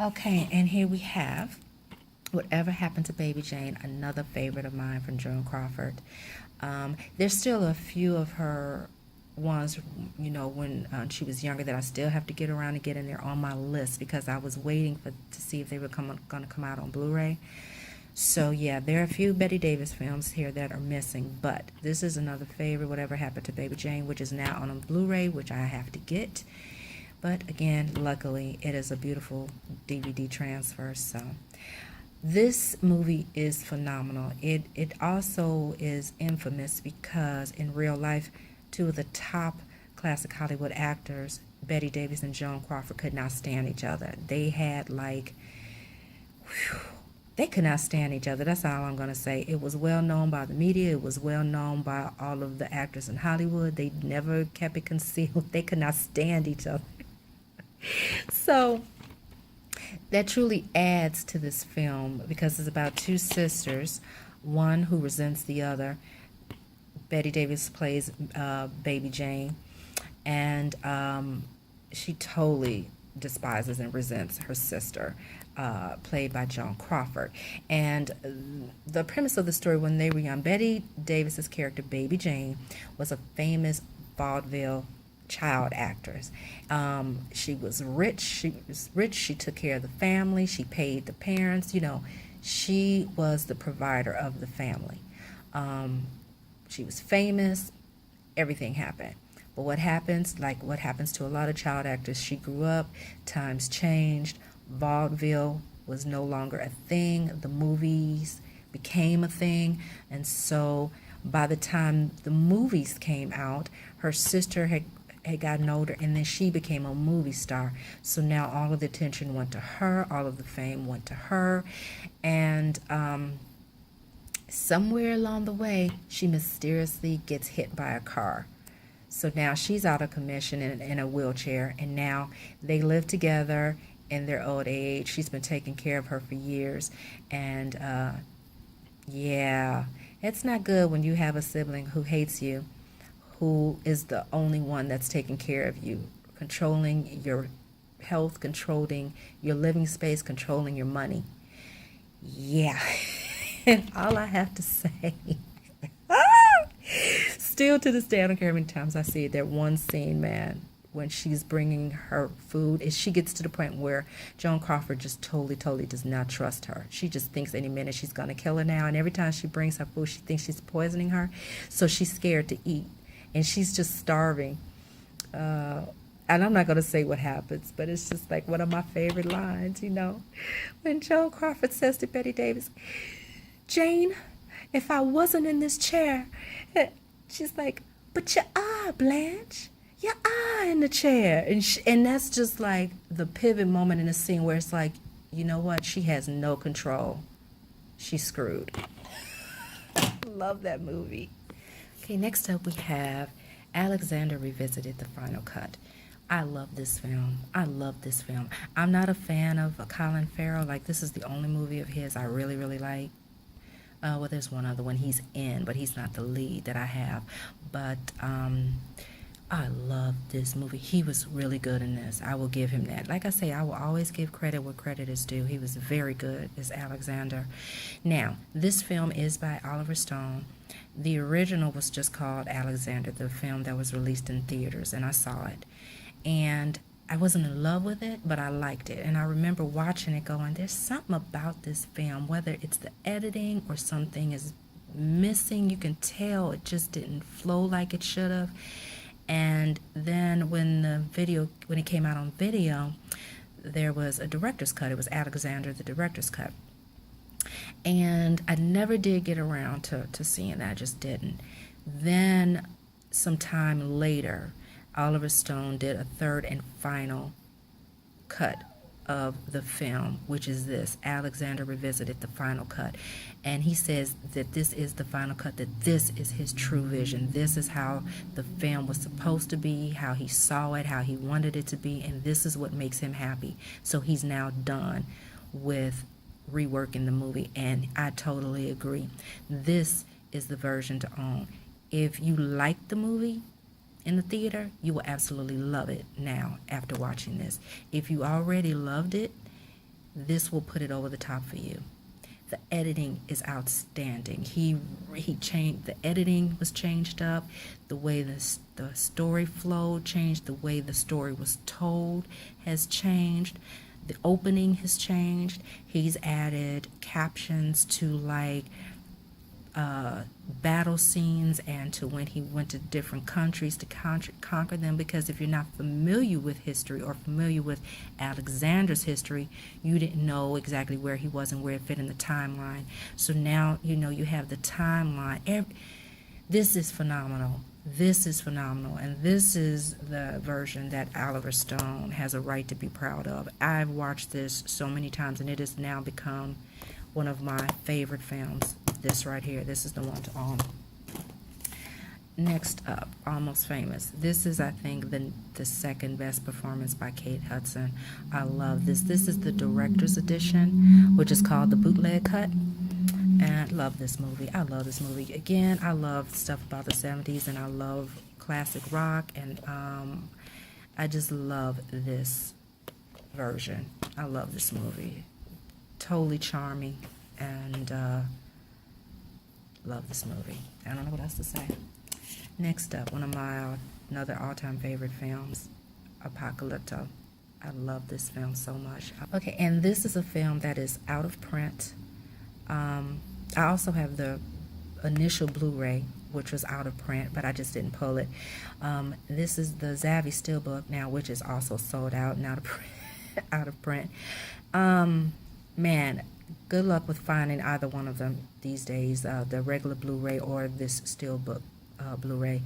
Okay, and here we have Whatever Happened to Baby Jane, another favorite of mine from Joan Crawford. There's still a few of her ones, when she was younger that I still have to get around and get in there on my list because I was waiting to see if they were going to come out on Blu-ray. So yeah, there are a few Bette Davis films here that are missing, but this is another favorite, Whatever Happened to Baby Jane, which is now on a Blu-ray, which I have to get. But again, luckily, it is a beautiful DVD transfer. So this movie is phenomenal. It also is infamous because in real life, two of the top classic Hollywood actors, Bette Davis and Joan Crawford, could not stand each other. They had they could not stand each other. That's all I'm going to say. It was well known by the media. It was well known by all of the actors in Hollywood. They never kept it concealed. They could not stand each other. So that truly adds to this film because it's about two sisters, one who resents the other. Bette Davis plays Baby Jane, and she totally despises and resents her sister, played by Joan Crawford. And the premise of the story, when they were young, Bette Davis's character, Baby Jane, was a famous vaudeville child actress. She was rich. She took care of the family. She paid the parents. She was the provider of the family. She was famous. Everything happened. But what happens to a lot of child actors, she grew up, times changed, vaudeville was no longer a thing. The movies became a thing. And so by the time the movies came out, her sister had gotten older, and then she became a movie star. So now all of the attention went to her, all of the fame went to her, and somewhere along the way, she mysteriously gets hit by a car. So now she's out of commission in a wheelchair, and now they live together in their old age. She's been taking care of her for years, and yeah, it's not good when you have a sibling who hates you, who is the only one that's taking care of you, controlling your health, controlling your living space, controlling your money. Yeah. And all I have to say, still to this day, I don't care how many times I see it, that one scene, man, when she's bringing her food, is she gets to the point where Joan Crawford just totally does not trust her. She just thinks any minute she's going to kill her now, and every time she brings her food, she thinks she's poisoning her, so she's scared to eat. And she's just starving. And I'm not going to say what happens, but it's just like one of my favorite lines, you know. When Joan Crawford says to Bette Davis, "Jane, if I wasn't in this chair," she's like, "But you are, Blanche. You are in the chair." And that's just like the pivot moment in the scene where it's like, you know what? She has no control. She's screwed. Love that movie. Okay, next up we have Alexander Revisited, the Final Cut. I love this film. I love this film. I'm not a fan of Colin Farrell. Like, this is the only movie of his I really like. Well, there's one other one he's in, but he's not the lead that I have. But I love this movie. He was really good in this. I will give him that. Like I say, I will always give credit where credit is due. He was very good as Alexander. Now, this film is by Oliver Stone. The original was just called Alexander, the film that was released in theaters, and I saw it. And I wasn't in love with it, but I liked it. And I remember watching it going, there's something about this film, whether it's the editing or something is missing. You can tell it just didn't flow like it should have. And then when it came out on video, there was a director's cut. It was Alexander, the director's cut. And I never did get around to seeing that. I just didn't. Then sometime later, Oliver Stone did a third and final cut of the film, which is this, Alexander Revisited, the Final Cut. And he says that this is the final cut, that this is his true vision. This is how the film was supposed to be, how he saw it, how he wanted it to be, and this is what makes him happy. So he's now done with reworking the movie, and I totally agree. This is the version to own. If you like the movie in the theater, you will absolutely love it now after watching this. If you already loved it, this will put it over the top for you. The editing is outstanding. He changed, the editing was changed up, the way the story flowed changed, the way the story was told has changed. The opening has changed. He's added captions to like battle scenes and to when he went to different countries to conquer them, because if you're not familiar with history or familiar with Alexander's history, you didn't know exactly where he was and where it fit in the timeline. So now you know you have the timeline. This is phenomenal. This is phenomenal, and this is the version that Oliver Stone has a right to be proud of. I've watched this so many times, and it has now become one of my favorite films. This right here, this is the one to own. Next up, Almost Famous. This is, I think, the second best performance by Kate Hudson. I love this. This is the director's edition, which is called the bootleg cut. And I love this movie. I love this movie. Again, I love stuff about the 70s, and I love classic rock, and I just love this version. I love this movie. Totally charming, and love this movie. I don't know what else to say. Next up, one of my another all-time favorite films, Apocalypto. I love this film so much. Okay, and this is a film that is out of print. I also have the initial Blu-ray, which was out of print, but I just didn't pull it. This is the Zavi Steelbook now, which is also sold out and out of print. man, good luck with finding either one of them these days, the regular Blu-ray or this Steelbook Blu-ray.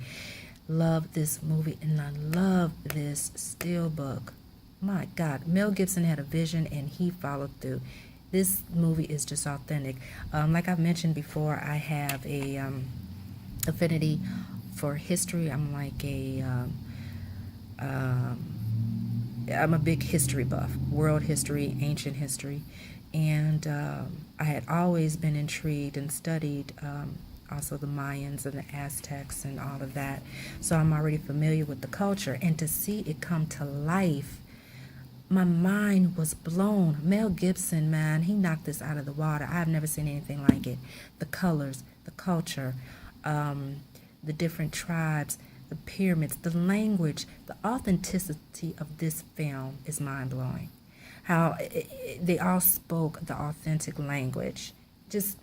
Love this movie, and I love this Steelbook. My God, Mel Gibson had a vision and he followed through. This movie is just authentic. Like I've mentioned before, I have a affinity for history. I'm like I'm a big history buff, world history, ancient history, and I had always been intrigued and studied also the Mayans and the Aztecs and all of that. So I'm already familiar with the culture, and to see it come to life, my mind was blown. Mel Gibson, man, he knocked this out of the water. I've never seen anything like it. The colors, the culture, the different tribes, the pyramids, the language, the authenticity of this film is mind-blowing. How they all spoke the authentic language. Just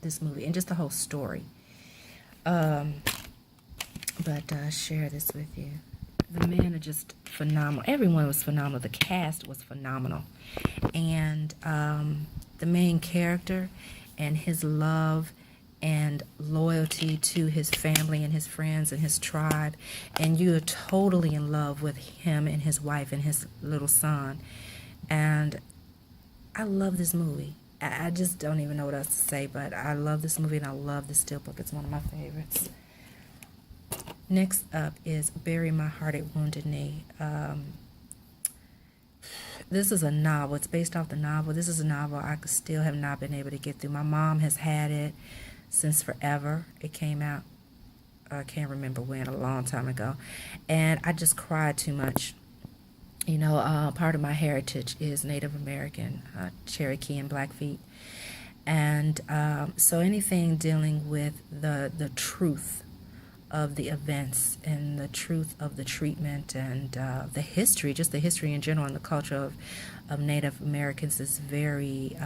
this movie and just the whole story. But share this with you. The men are just phenomenal. Everyone was phenomenal. The cast was phenomenal. And the main character and his love and loyalty to his family and his friends and his tribe, and you're totally in love with him and his wife and his little son. And I love this movie. I just don't even know what else to say, but I love this movie and I love this Steelbook. It's one of my favorites. Next up is Bury My Heart at Wounded Knee. This is a novel. It's based off the novel. This is a novel I still have not been able to get through. My mom has had it since forever. It came out, I can't remember when, a long time ago. And I just cried too much. You know, part of my heritage is Native American, Cherokee and Blackfeet. And so anything dealing with the truth of the events and the truth of the treatment and the history, just the history in general and the culture of Native Americans is very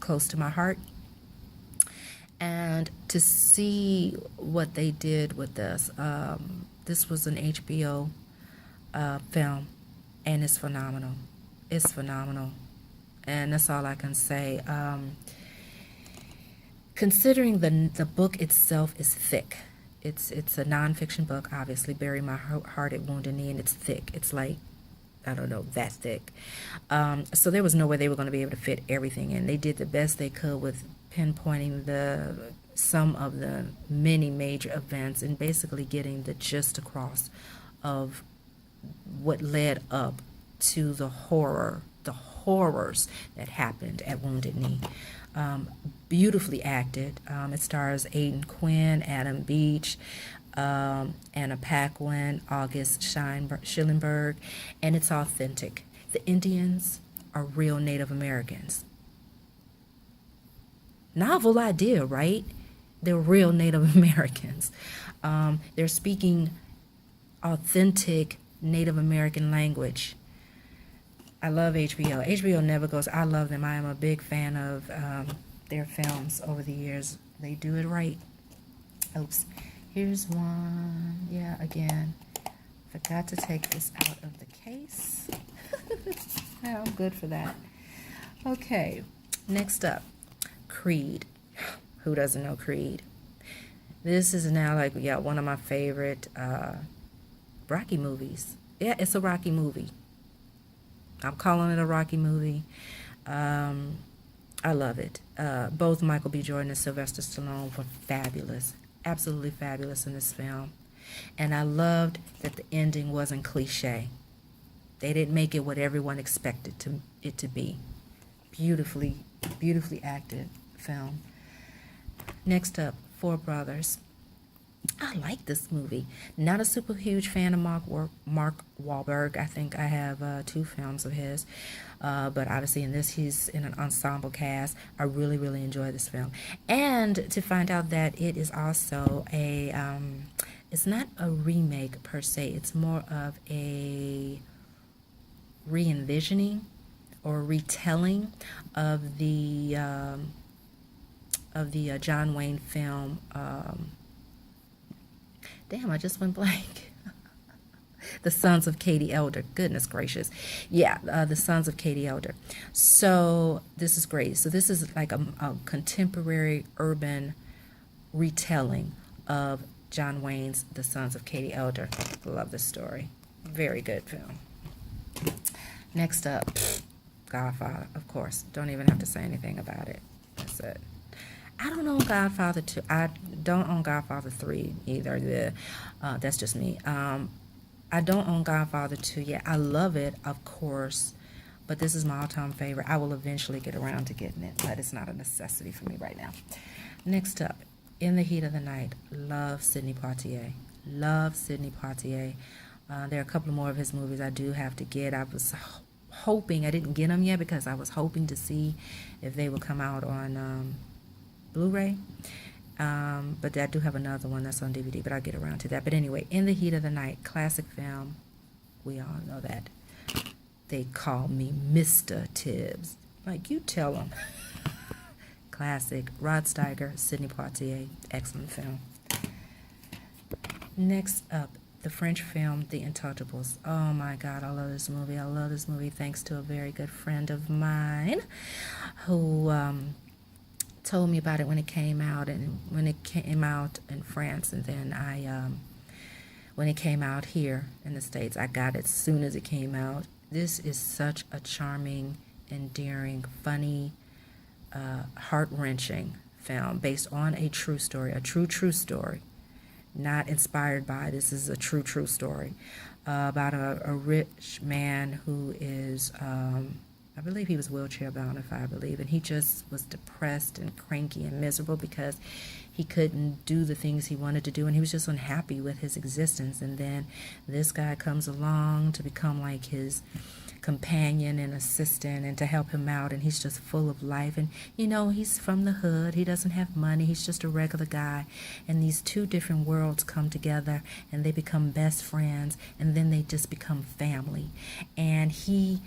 close to my heart. And to see what they did with this, this was an HBO film, and it's phenomenal. It's phenomenal. And that's all I can say. Considering the book itself is thick. It's a nonfiction book, obviously, Bury My Heart at Wounded Knee, and it's thick. It's like, I don't know, that thick. So there was no way they were going to be able to fit everything in. They did the best they could with pinpointing some of the many major events and basically getting the gist across of what led up to the horrors that happened at Wounded Knee. Beautifully acted. It stars Aidan Quinn, Adam Beach, Anna Paquin, August Schillenberg, and it's authentic. The Indians are real Native Americans. Novel idea, right? They're real Native Americans. They're speaking authentic Native American language. I love HBO. HBO never goes. I love them. I am a big fan of their films over the years. They do it right. Oops. Here's one. Yeah, again. Forgot to take this out of the case. Yeah, I'm good for that. Okay. Next up. Creed. Who doesn't know Creed? This is now like, yeah, one of my favorite Rocky movies. Yeah, it's a Rocky movie. I'm calling it a Rocky movie. I love it. Both Michael B. Jordan and Sylvester Stallone were fabulous. Absolutely fabulous in this film. And I loved that the ending wasn't cliche. They didn't make it what everyone expected it to be. Beautifully acted film. Next up, Four Brothers. I like this movie. Not a super huge fan of Mark Wahlberg. I think I have 2 films of his. But obviously in this, he's in an ensemble cast. I really, really enjoy this film. And to find out that it is also a, it's not a remake per se. It's more of a re-envisioning or retelling of the John Wayne film. Damn, I just went blank. The Sons of Katie Elder. Goodness gracious. Yeah, The Sons of Katie Elder. So this is great. So this is like a contemporary urban retelling of John Wayne's The Sons of Katie Elder. Love this story. Very good film. Next up, Godfather, of course. Don't even have to say anything about it. That's it. I don't own Godfather 2. I don't own Godfather 3 either. That's just me. I don't own Godfather 2 yet. I love it, of course, but this is my all-time favorite. I will eventually get around to getting it, but it's not a necessity for me right now. Next up, In the Heat of the Night. Love Sidney Poitier. Love Sidney Poitier. There are a couple more of his movies I do have to get. I was hoping, I didn't get them yet because I was hoping to see if they would come out on Blu-ray. But I do have another one that's on DVD, but I'll get around to that. But anyway, In the Heat of the Night, classic film. We all know that. They call me Mr. Tibbs. Like, you tell them. Classic. Rod Steiger, Sidney Poitier. Excellent film. Next up, the French film, The Untouchables. Oh my God, I love this movie. I love this movie thanks to a very good friend of mine who told me about it when it came out, and when it came out in France, and then when it came out here in the States, I got it as soon as it came out. This is such a charming, endearing, funny, heart-wrenching film based on a true story, a true story. Not inspired by, this is a true story about a rich man who is, I believe he was wheelchair bound, if I believe, and he just was depressed and cranky and miserable because he couldn't do the things he wanted to do, and he was just unhappy with his existence. And then this guy comes along to become like his companion and assistant and to help him out, and he's just full of life. And you know, he's from the hood, he doesn't have money, he's just a regular guy, and these two different worlds come together and they become best friends, and then they just become family. And he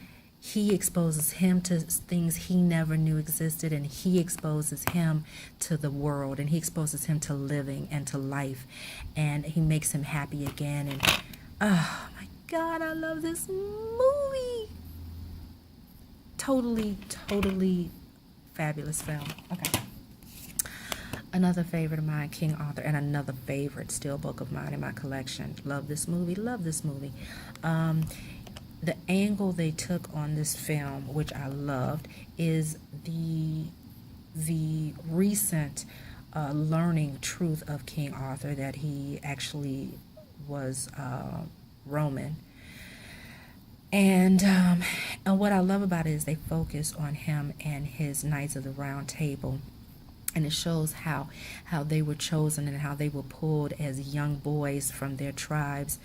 exposes him to things he never knew existed, and he exposes him to the world, and he exposes him to living and to life, and he makes him happy again. And oh my God, I love this movie. Totally fabulous film. Okay. Another favorite of mine, King Arthur, and another favorite steelbook of mine in my collection. Love this movie. Love this movie. The angle they took on this film, which I loved, is the recent learning truth of King Arthur, that he actually was Roman. And what I love about it is they focus on him and his Knights of the Round Table. And it shows how they were chosen and how they were pulled as young boys from their tribes,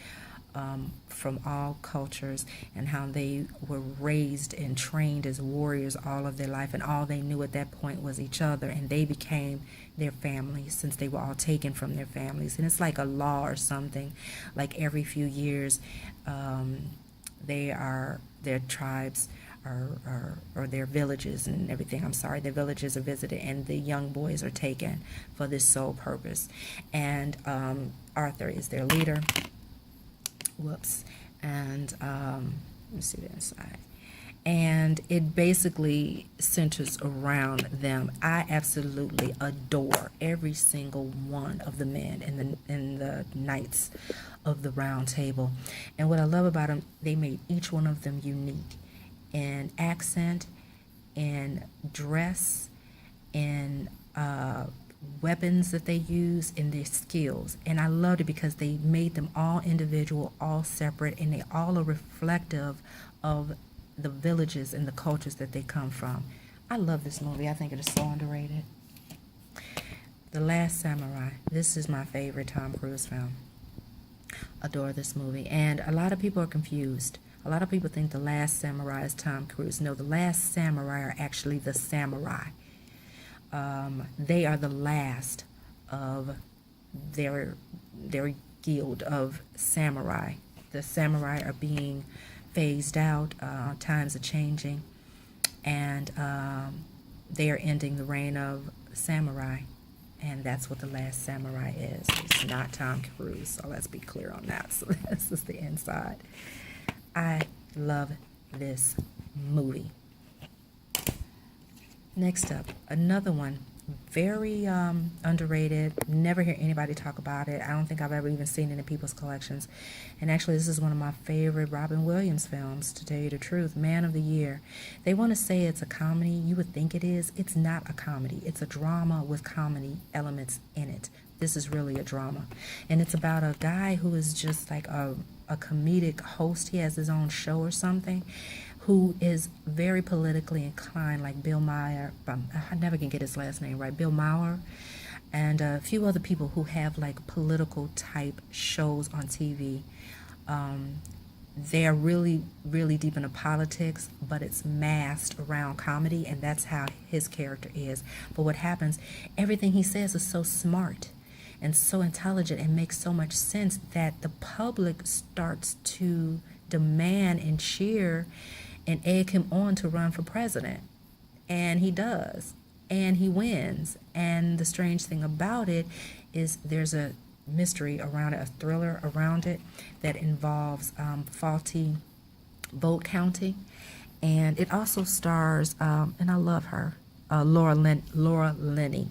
from all cultures, and how they were raised and trained as warriors all of their life, and all they knew at that point was each other, and they became their families since they were all taken from their families. And it's like a law or something, like every few years their tribes or their villages and everything, their villages are visited, and the young boys are taken for this sole purpose. And Arthur is their leader. Whoops. And let me see the inside. And it basically centers around them. I absolutely adore every single one of the men in the Knights of the Round Table. And what I love about them, they made each one of them unique in accent, in dress, in weapons that they use, in their skills. And I loved it because they made them all individual, all separate, and they all are reflective of the villages and the cultures that they come from. I love this movie. I think it is so underrated. The Last Samurai. This is my favorite Tom Cruise film. Adore this movie. And a lot of people are confused. A lot of people think The Last Samurai is Tom Cruise. No, The Last Samurai are actually the samurai. They are the last of their guild of samurai. The samurai are being phased out. Times are changing, and they are ending the reign of samurai. And that's what The Last Samurai is. It's not Tom Cruise, so let's be clear on that. So this is the inside. I love this movie. Next up, another one. Very underrated. Never hear anybody talk about it. I don't think I've ever even seen it in people's collections. And actually, this is one of my favorite Robin Williams films, to tell you the truth. Man of the Year. They want to say it's a comedy. You would think it is. It's not a comedy. It's a drama with comedy elements in it. This is really a drama. And it's about a guy who is just like a comedic host. He has his own show or something, who is very politically inclined, like Bill Maher. I never can get his last name right. Bill Maher, and a few other people who have like political type shows on TV. They're really, really deep into politics, but it's masked around comedy, and that's how his character is. But what happens, everything he says is so smart and so intelligent and makes so much sense that the public starts to demand and cheer and egg him on to run for president. And he does. And he wins. And the strange thing about it is there's a mystery around it, a thriller around it that involves faulty vote counting. And it also stars, and I love her, Laura Linney.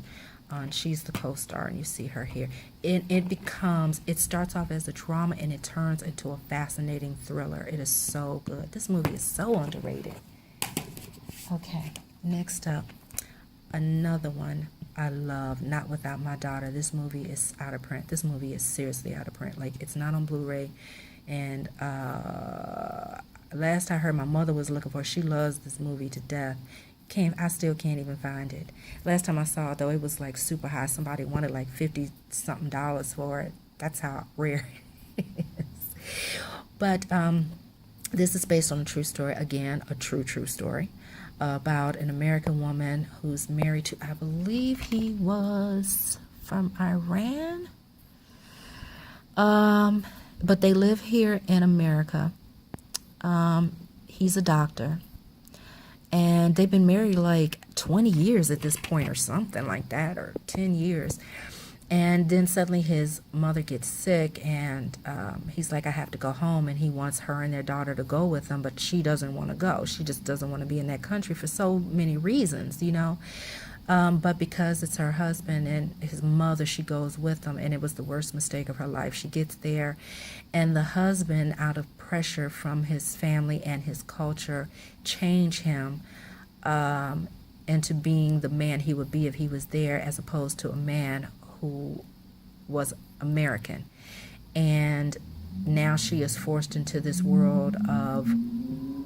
She's the co-star, and you see her here. It starts off as a drama, and it turns into a fascinating thriller. It is so good. This movie is so underrated. Okay, next up, another one I love, Not Without My Daughter. This movie is out of print. This movie is seriously out of print. Like, it's not on Blu-ray, and last I heard, my mother was looking for it. She loves this movie to death. I still can't even find it. Last time I saw it, though, it was like super high. Somebody wanted like $50-something for it. That's how rare it is. But this is based on a true story. Again, a true story about an American woman who's married to, I believe he was from Iran. But they live here in America. He's a doctor. And they've been married like 20 years at this point or something like that, or 10 years. And then suddenly his mother gets sick, and he's like, I have to go home. And he wants her and their daughter to go with him, but she doesn't want to go. She just doesn't want to be in that country for so many reasons, you know. But because it's her husband and his mother, she goes with them, and it was the worst mistake of her life. She gets there, and the husband, out of pressure from his family and his culture, change him into being the man he would be if he was there, as opposed to a man who was American. And now she is forced into this world of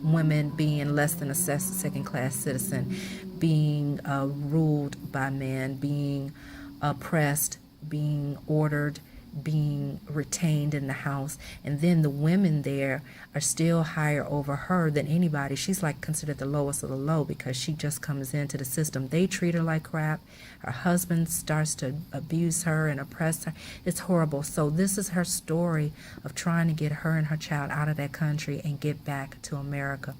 women being less than a second-class citizen, being ruled by men, being oppressed, being ordered, being retained in the house. And then the women there are still higher over her than anybody. She's like considered the lowest of the low because she just comes into the system. They treat her like crap. Her husband starts to abuse her and oppress her. It's horrible. So this is her story of trying to get her and her child out of that country and get back to America.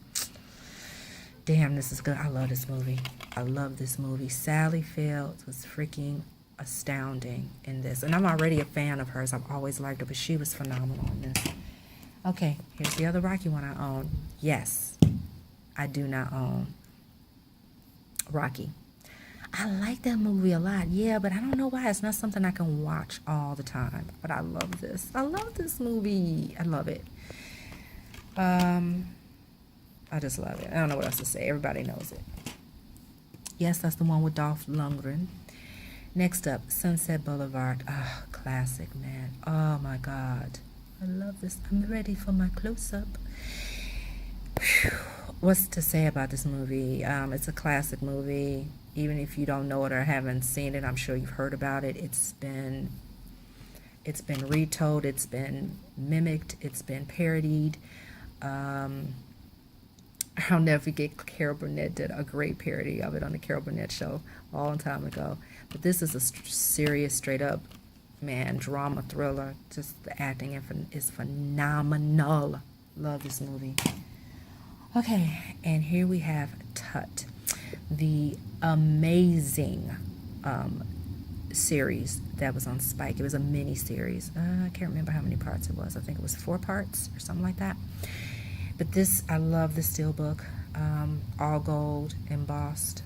Damn, this is good. I love this movie. I love this movie. Sally Fields was freaking astounding in this. And I'm already a fan of hers. I've always liked her, but she was phenomenal in this. Okay, here's the other Rocky one I own. Yes, I do not own Rocky. I like that movie a lot, yeah, but I don't know why. It's not something I can watch all the time. But I love this. I love this movie. I love it. I just love it. I don't know what else to say. Everybody knows it. Yes, that's the one with Dolph Lundgren. Next up, Sunset Boulevard. Ah, classic, man. Oh, my God. I love this. I'm ready for my close-up. What's to say about this movie? It's a classic movie. Even if you don't know it or haven't seen it, I'm sure you've heard about it. It's been retold. It's been mimicked. It's been parodied. I'll never forget Carol Burnett did a great parody of it on the Carol Burnett show a long time ago. But this is a serious, straight-up, man, drama thriller. Just the acting is phenomenal. Love this movie. Okay, and here we have Tut, the amazing series that was on Spike. It was a mini series. I can't remember how many parts it was. I think it was 4 parts or something like that. But this, I love the steelbook, all gold, embossed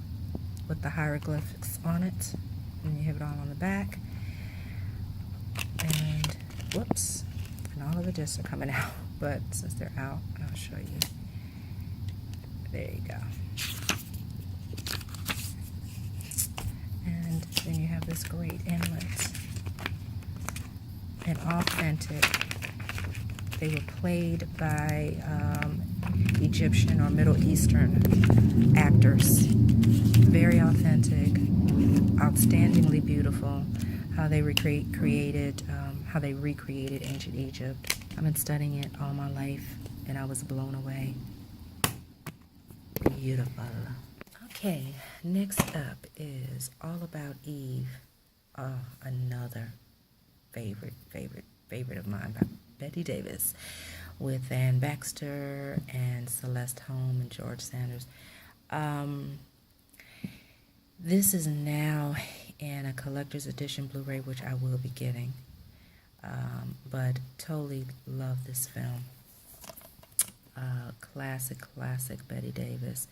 with the hieroglyphics on it. And you have it all on the back. And whoops, and all of the discs are coming out. But since they're out, I'll show you. There you go. And then you have this great inlet. And authentic. They were played by Egyptian or Middle Eastern actors. Very authentic, outstandingly beautiful. How they recreated ancient Egypt. I've been studying it all my life, and I was blown away. Beautiful. Okay, next up is All About Eve. Another favorite of mine by Bette Davis, with Ann Baxter and Celeste Holm and George Sanders. This is now in a collector's edition Blu-ray, which I will be getting. But totally love this film. Classic Bette Davis.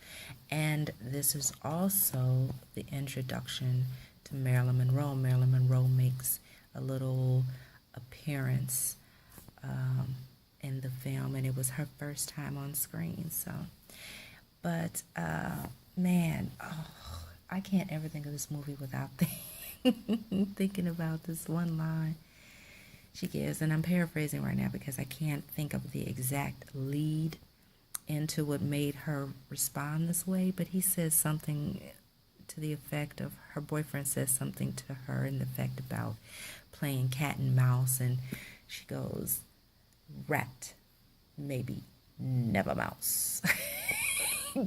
And this is also the introduction to Marilyn Monroe. Marilyn Monroe makes a little appearance in the film, and it was her first time on screen. So, but man, I can't ever think of this movie without thinking about this one line she gives, and I'm paraphrasing right now because I can't think of the exact lead into what made her respond this way, but he says something to the effect of, her boyfriend says something to her in the effect about playing cat and mouse, and she goes, rat, maybe never mouse.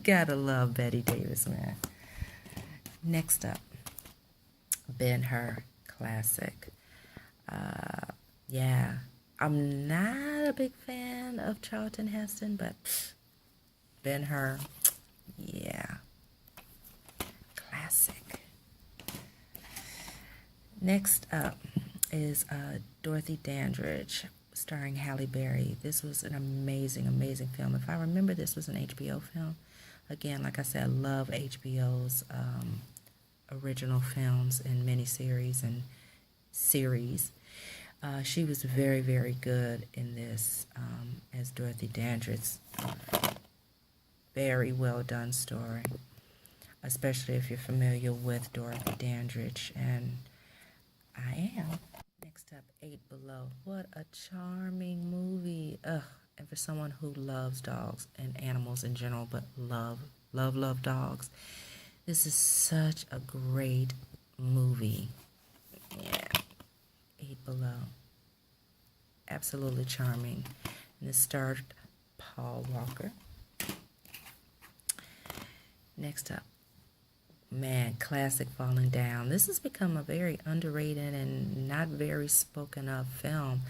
Gotta love Bette Davis, man. Next up, Ben-Hur, classic. Yeah, I'm not a big fan of Charlton Heston, but Ben-Hur, yeah, classic. Next up is Dorothy Dandridge, starring Halle Berry. This was an amazing film. If I remember, this was an HBO film. Again, like I said, I love HBO's original films and miniseries and series. She was very good in this as Dorothy Dandridge. Very well done story, especially if you're familiar with Dorothy Dandridge, and I am. Next up, 8 Below. What a charming movie. And for someone who loves dogs and animals in general, but love dogs, this is such a great movie. Yeah. 8 Below. Absolutely charming. And this starred Paul Walker. Next up, man, classic Falling Down. This has become a very underrated and not very spoken of film.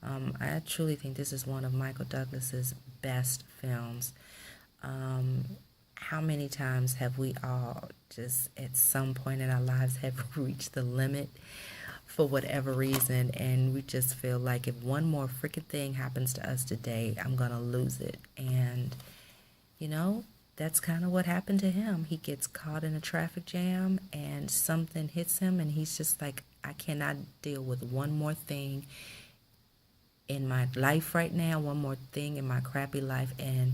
I truly think this is one of Michael Douglas's best films. How many times have we all just at some point in our lives have reached the limit for whatever reason, and we just feel like if one more freaking thing happens to us today, I'm gonna lose it. And you know, that's kind of what happened to him. He gets caught in a traffic jam and something hits him, and he's just like, I cannot deal with one more thing in my life right now, one more thing in my crappy life, and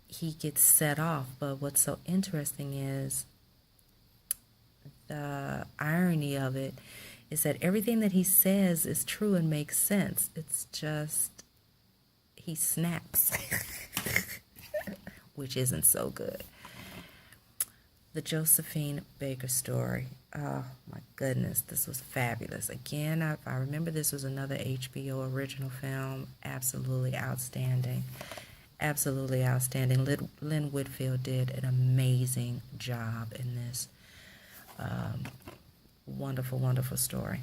he gets set off. But what's so interesting is the irony of it is that everything that he says is true and makes sense. It's just he snaps, which isn't so good. The Josephine Baker story. Oh my goodness, this was fabulous. Again, I remember this was another HBO original film. Absolutely outstanding. Absolutely outstanding. Lynn Whitfield did an amazing job in this. Wonderful story.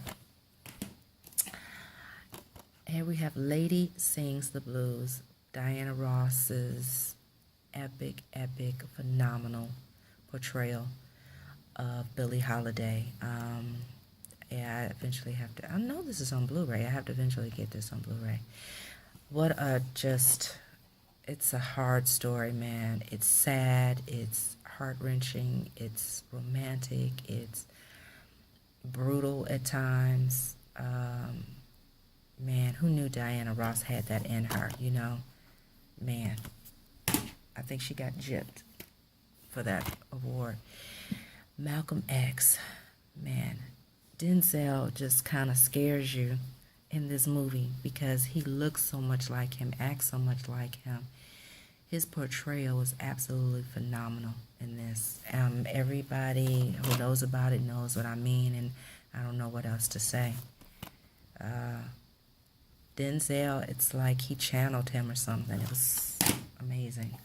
Here we have Lady Sings the Blues. Diana Ross's epic, phenomenal portrayal of Billie Holiday. Yeah, I eventually have to. I know this is on Blu-ray. I have to eventually get this on Blu-ray. What a just. It's a hard story, man. It's sad. It's heart-wrenching. It's romantic. It's brutal at times. Man, who knew Diana Ross had that in her, you know? Man, I think she got gypped for that award. Malcolm X, man, Denzel just kind of scares you in this movie because he looks so much like him, acts so much like him. His portrayal was absolutely phenomenal in this. Everybody who knows about it knows what I mean, and I don't know what else to say. Denzel, it's like he channeled him or something. It was amazing.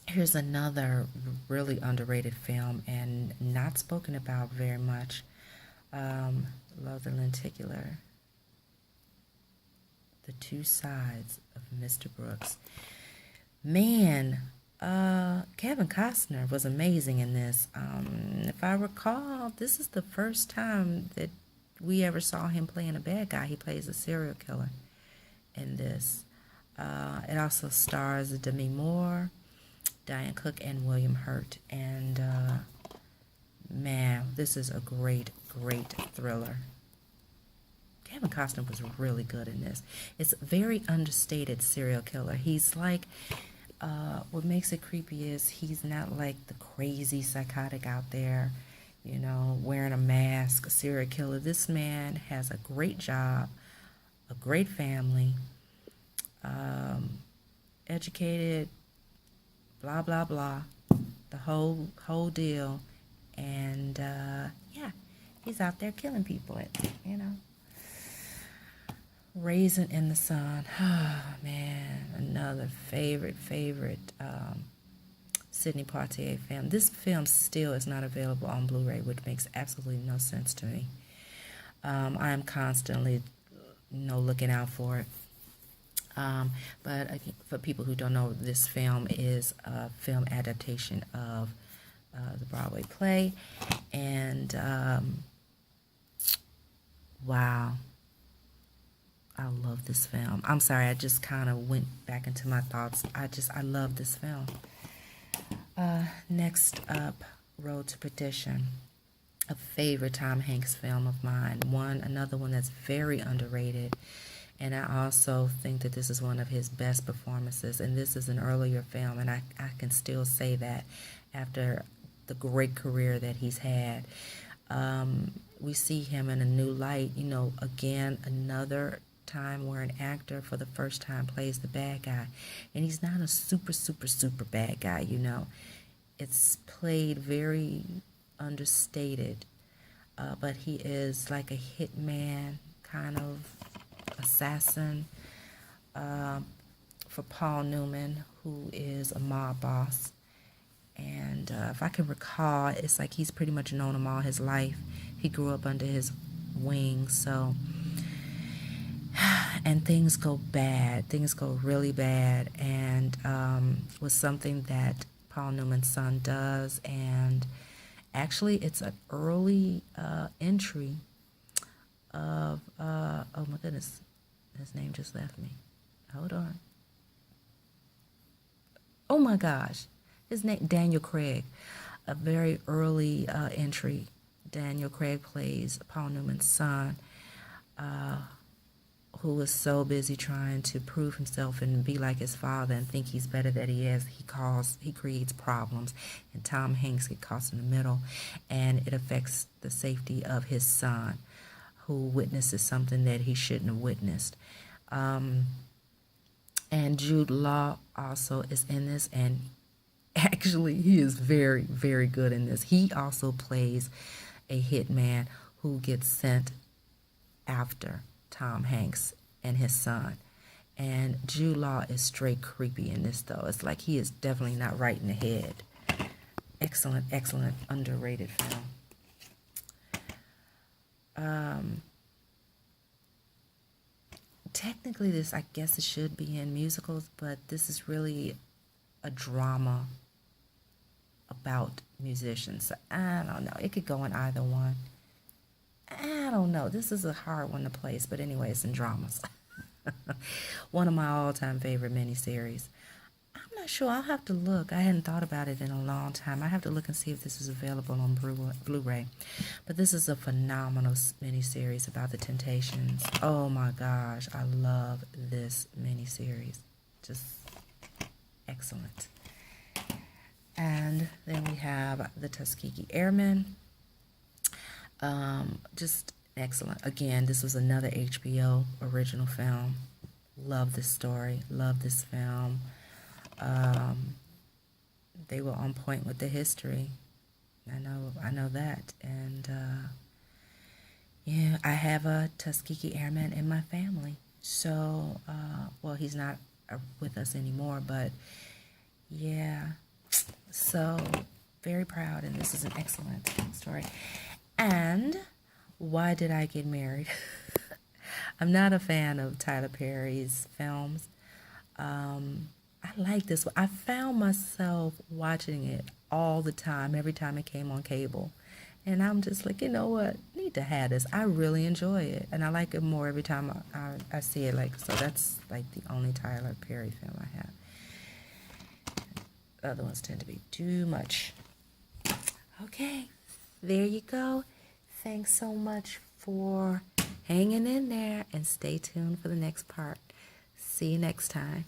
Here's another really underrated film and not spoken about very much. Love the Lenticular. The Two Sides of Mr. Brooks. Man, Kevin Costner was amazing in this. If I recall, this is the first time that we ever saw him playing a bad guy. He plays a serial killer in this. It also stars Demi Moore, Diane Cook, and William Hurt. And man, this is a great, great thriller. Kevin Costner was really good in this. It's a very understated serial killer. He's like, what makes it creepy is he's not like the crazy psychotic out there, you know, wearing a mask, a serial killer. This man has a great job, a great family, educated, blah, blah, blah, the whole deal. And, yeah, he's out there killing people, you know. Raisin in the Sun. Oh, man, another favorite Sidney Poitier film. This film still is not available on Blu-ray, which makes absolutely no sense to me. I am constantly, looking out for it. But for people who don't know, this film is a film adaptation of the Broadway play. And, wow. I love this film. I'm sorry, I just kind of went back into my thoughts. I love this film. Next up, Road to Perdition. A favorite Tom Hanks film of mine. Another one that's very underrated. And I also think that this is one of his best performances. And this is an earlier film, and I can still say that after the great career that he's had. We see him in a new light. Again, another time where an actor for the first time plays the bad guy, and he's not a super bad guy. It's played very understated, but he is like a hitman kind of assassin for Paul Newman, who is a mob boss. And if I can recall, it's like he's pretty much known him all his life. He grew up under his wing, so and things go bad. Things go really bad, and was something that Paul Newman's son does. And actually, it's an early entry of oh my goodness, his name just left me. Hold on. Oh my gosh, his name Daniel Craig. A very early entry. Daniel Craig plays Paul Newman's son, who was so busy trying to prove himself and be like his father and think he's better than he is. He creates problems, and Tom Hanks gets caught in the middle, and it affects the safety of his son, who witnesses something that he shouldn't have witnessed. And Jude Law also is in this, and actually he is very, very good in this. He also plays a hitman who gets sent after Tom Hanks and his son. And Jude Law is straight creepy in this, though. It's like he is definitely not right in the head. Excellent, underrated film. Technically, this, I guess it should be in musicals, but this is really a drama about musicians. So I don't know. It could go in either one. I don't know. This is a hard one to place, but anyway, it's in dramas. One of my all-time favorite miniseries. I'm not sure. I'll have to look. I hadn't thought about it in a long time. I have to look and see if this is available on Blu-ray. But this is a phenomenal miniseries about the Temptations. Oh my gosh, I love this miniseries. Just excellent. And then we have the Tuskegee Airmen. Just excellent. Again, this was another HBO original film. Love this story. Love this film. They were on point with the history. I know that. And yeah, I have a Tuskegee Airman in my family. So, well, he's not with us anymore, but yeah. So, very proud, and this is an excellent story. And why did I get married? I'm not a fan of Tyler Perry's films. I like this one. I found myself watching it all the time, every time it came on cable. And I'm just like, you know what? I need to have this. I really enjoy it. And I like it more every time I see it. Like, so that's like the only Tyler Perry film I have. Other ones tend to be too much. Okay, there you go. Thanks so much for hanging in there, and stay tuned for the next part. See you next time.